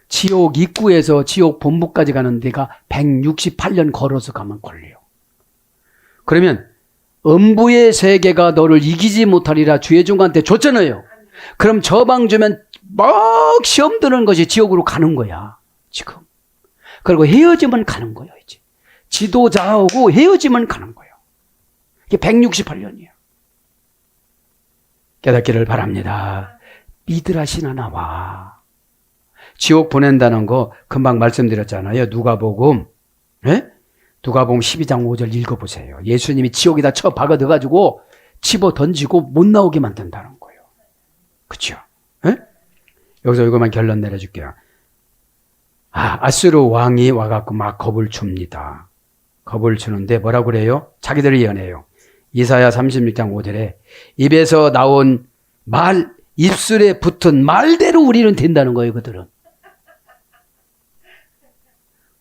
지옥 입구에서 지옥 본부까지 가는 데가 168년 걸어서 가면 걸려요. 그러면 음부의 세계가 너를 이기지 못하리라 주 예수한테 줬잖아요. 그럼 저 방 주면 막 시험 드는 것이 지옥으로 가는 거야. 지금. 그리고 헤어지면 가는 거예요. 이제. 지도자하고 헤어지면 가는 거예요. 이게 168년이에요. 깨닫기를 바랍니다. 믿으라시나 나와. 지옥 보낸다는 거 금방 말씀드렸잖아요. 누가복음. 예? 누가복음 12장 5절 읽어보세요. 예수님이 지옥에다 쳐 박아넣어가지고 집어 던지고 못 나오게 만든다는 거예요. 그렇죠? 예? 여기서 이것만 결론 내려줄게요. 아수르 왕이 와갖고 막 겁을 줍니다. 겁을 주는데 뭐라고 그래요? 자기들을 예언해요. 이사야 36장 5절에 입에서 나온 말, 입술에 붙은 말대로 우리는 된다는 거예요. 그들은.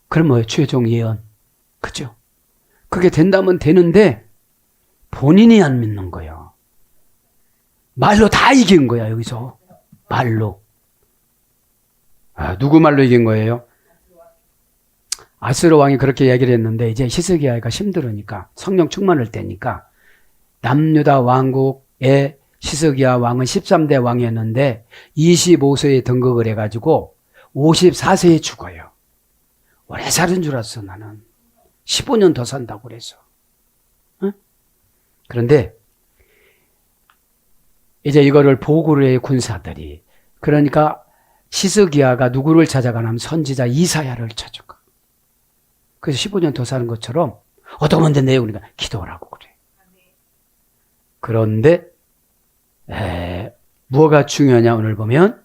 그럼 뭐예요? 최종 예언. 그죠? 그게 된다면 되는데 본인이 안 믿는 거예요. 말로 다 이긴 거야. 여기서. 말로. 누구 말로 이긴 거예요? 아스로 왕이 그렇게 얘기를 했는데 이제 히스기야가 힘들으니까 성령 충만할 때니까 남유다 왕국의 시스기야 왕은 13대 왕이었는데 25세에 등극을 해가지고 54세에 죽어요. 오래 사는 줄 알았어 나는. 15년 더 산다고 그래서. 응? 그런데 이제 이거를 보고를 해요 군사들이. 그러니까 시스기야가 누구를 찾아가냐면 선지자 이사야를 찾아가. 그래서 15년 더 사는 것처럼 어떻게 하면 되네요. 그러니까 기도하라고 그래. 그런데 뭐가 중요하냐 오늘 보면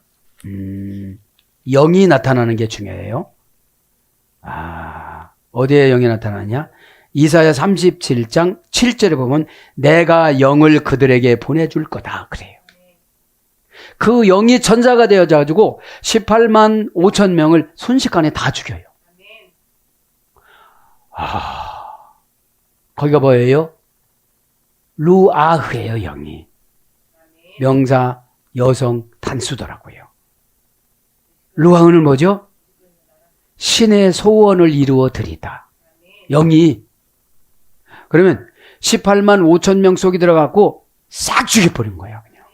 영이 나타나는 게 중요해요. 어디에 영이 나타나냐? 이사야 37장 7절에 보면 내가 영을 그들에게 보내줄 거다 그래요. 그 영이 전사가 되어가지고 18만 5천 명을 순식간에 다 죽여요. 거기가 뭐예요? 루아흐예요, 영이. 명사, 여성, 단수더라고요. 루아흐는 뭐죠? 신의 소원을 이루어 드리다. 영이. 그러면 18만 5천 명 속에 들어갔고 싹 죽여버린 거야, 그냥.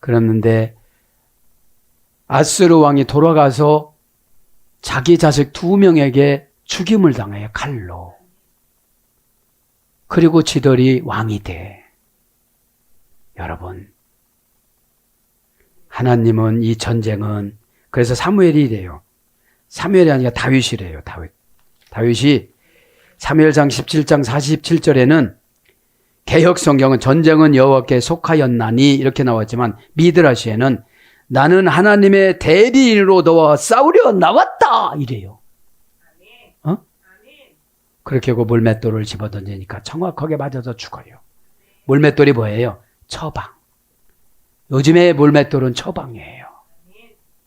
그랬는데 아스루 왕이 돌아가서 자기 자식 2명에게 죽임을 당해요, 칼로. 그리고 지들이 왕이 돼. 여러분, 하나님은 이 전쟁은, 그래서 사무엘이 이래요. 사무엘이 아니라 다윗이래요, 다윗. 다윗이 사무엘상 17장 47절에는 개역 성경은 전쟁은 여호와께 속하였나니 이렇게 나왔지만 미드라시에는 나는 하나님의 대리인으로 너와 싸우려 나왔다 이래요. 그렇게 하고 물맷돌을 집어던지니까 정확하게 맞아서 죽어요. 물맷돌이 뭐예요? 처방. 요즘의 물맷돌은 처방이에요.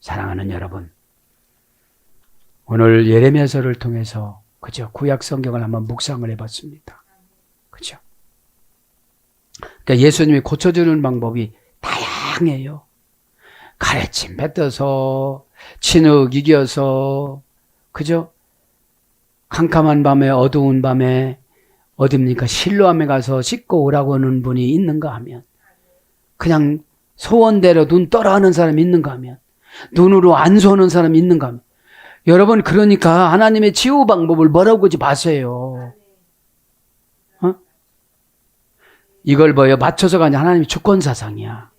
사랑하는 여러분, 오늘 예레미야서를 통해서 그죠? 구약 성경을 한번 묵상을 해봤습니다. 그죠? 그러니까 예수님이 고쳐주는 방법이 다양해요. 가래침 뱉어서, 진흙 이겨서, 그죠? 캄캄한 밤에, 어두운 밤에, 어딥니까? 실로암에 가서 씻고 오라고 하는 분이 있는가 하면, 그냥 소원대로 눈 떠라 하는 사람이 있는가 하면, 눈으로 안수하는 사람이 있는가 하면, 여러분, 그러니까 하나님의 치유 방법을 뭐라고 하지 마세요. 이걸 뭐예요? 맞춰서가 아니라 하나님의 주권 사상이야.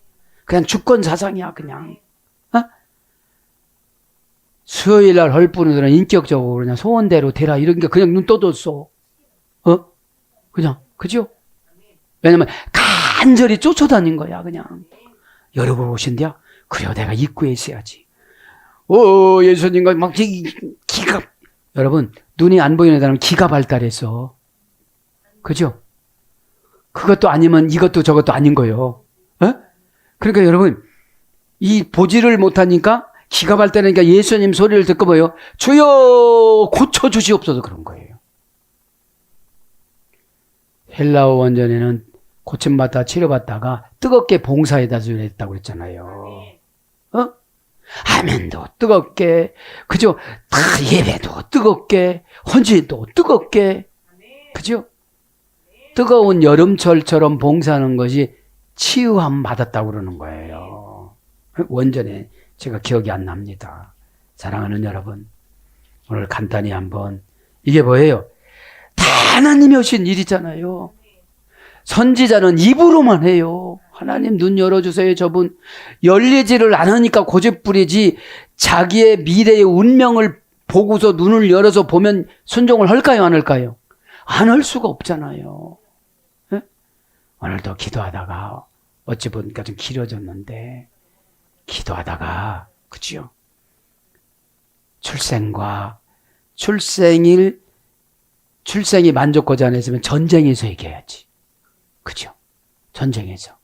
그냥 주권 사상이야, 그냥. 수요일 날 헐뿌는 인격적으로 그냥 소원대로 되라 이런 게 그냥 눈 떠뒀어. 그냥, 그죠? 왜냐면 간절히 쫓아다닌 거야, 그냥. 여러분 오신대요? 그래요, 내가 입구에 있어야지. 예수님과 막 기가, 여러분, 눈이 안 보이는 사람은 기가 발달해서. 그죠? 그것도 아니면 이것도 저것도 아닌 거예요. 그러니까 여러분, 이 보지를 못하니까 기가 발달하니까 예수님 소리를 듣고 뭐예요? 주여 고쳐주시옵소서 그런 거예요. 헬라어 원전에는 고침받다 치료받다가 뜨겁게 봉사에다 주랬다고 그랬잖아요. 아멘도 뜨겁게, 그죠? 다 예배도 뜨겁게, 헌신도 뜨겁게, 그죠? 뜨거운 여름철처럼 봉사하는 것이 치유함 받았다고 그러는 거예요. 원전에 제가 기억이 안 납니다. 사랑하는 여러분, 오늘 간단히 한번, 이게 뭐예요? 다 하나님이 오신 일이잖아요. 선지자는 입으로만 해요. 하나님 눈 열어주세요. 저분 열리지를 않으니까 고집부리지 자기의 미래의 운명을 보고서 눈을 열어서 보면 순종을 할까요? 안 할까요? 안 할 수가 없잖아요. 네? 오늘도 기도하다가 어찌 보니까 좀 길어졌는데 기도하다가 그죠? 출생이 만족하지 않았으면 전쟁에서 이겨야지. 그죠? 전쟁에서.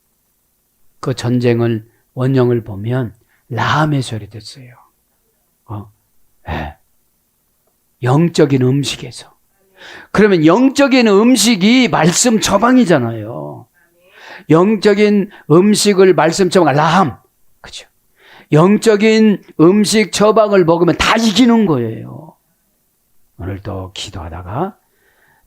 그 전쟁을 원형을 보면 라함에서 됐어요. 네. 영적인 음식에서. 그러면 영적인 음식이 말씀 처방이잖아요. 영적인 음식을 말씀 처방, 라함. 그죠? 영적인 음식 처방을 먹으면 다 이기는 거예요. 오늘도 기도하다가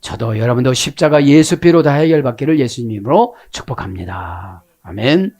저도 여러분도 십자가 예수피로 다 해결받기를 예수님으로 축복합니다. 아멘.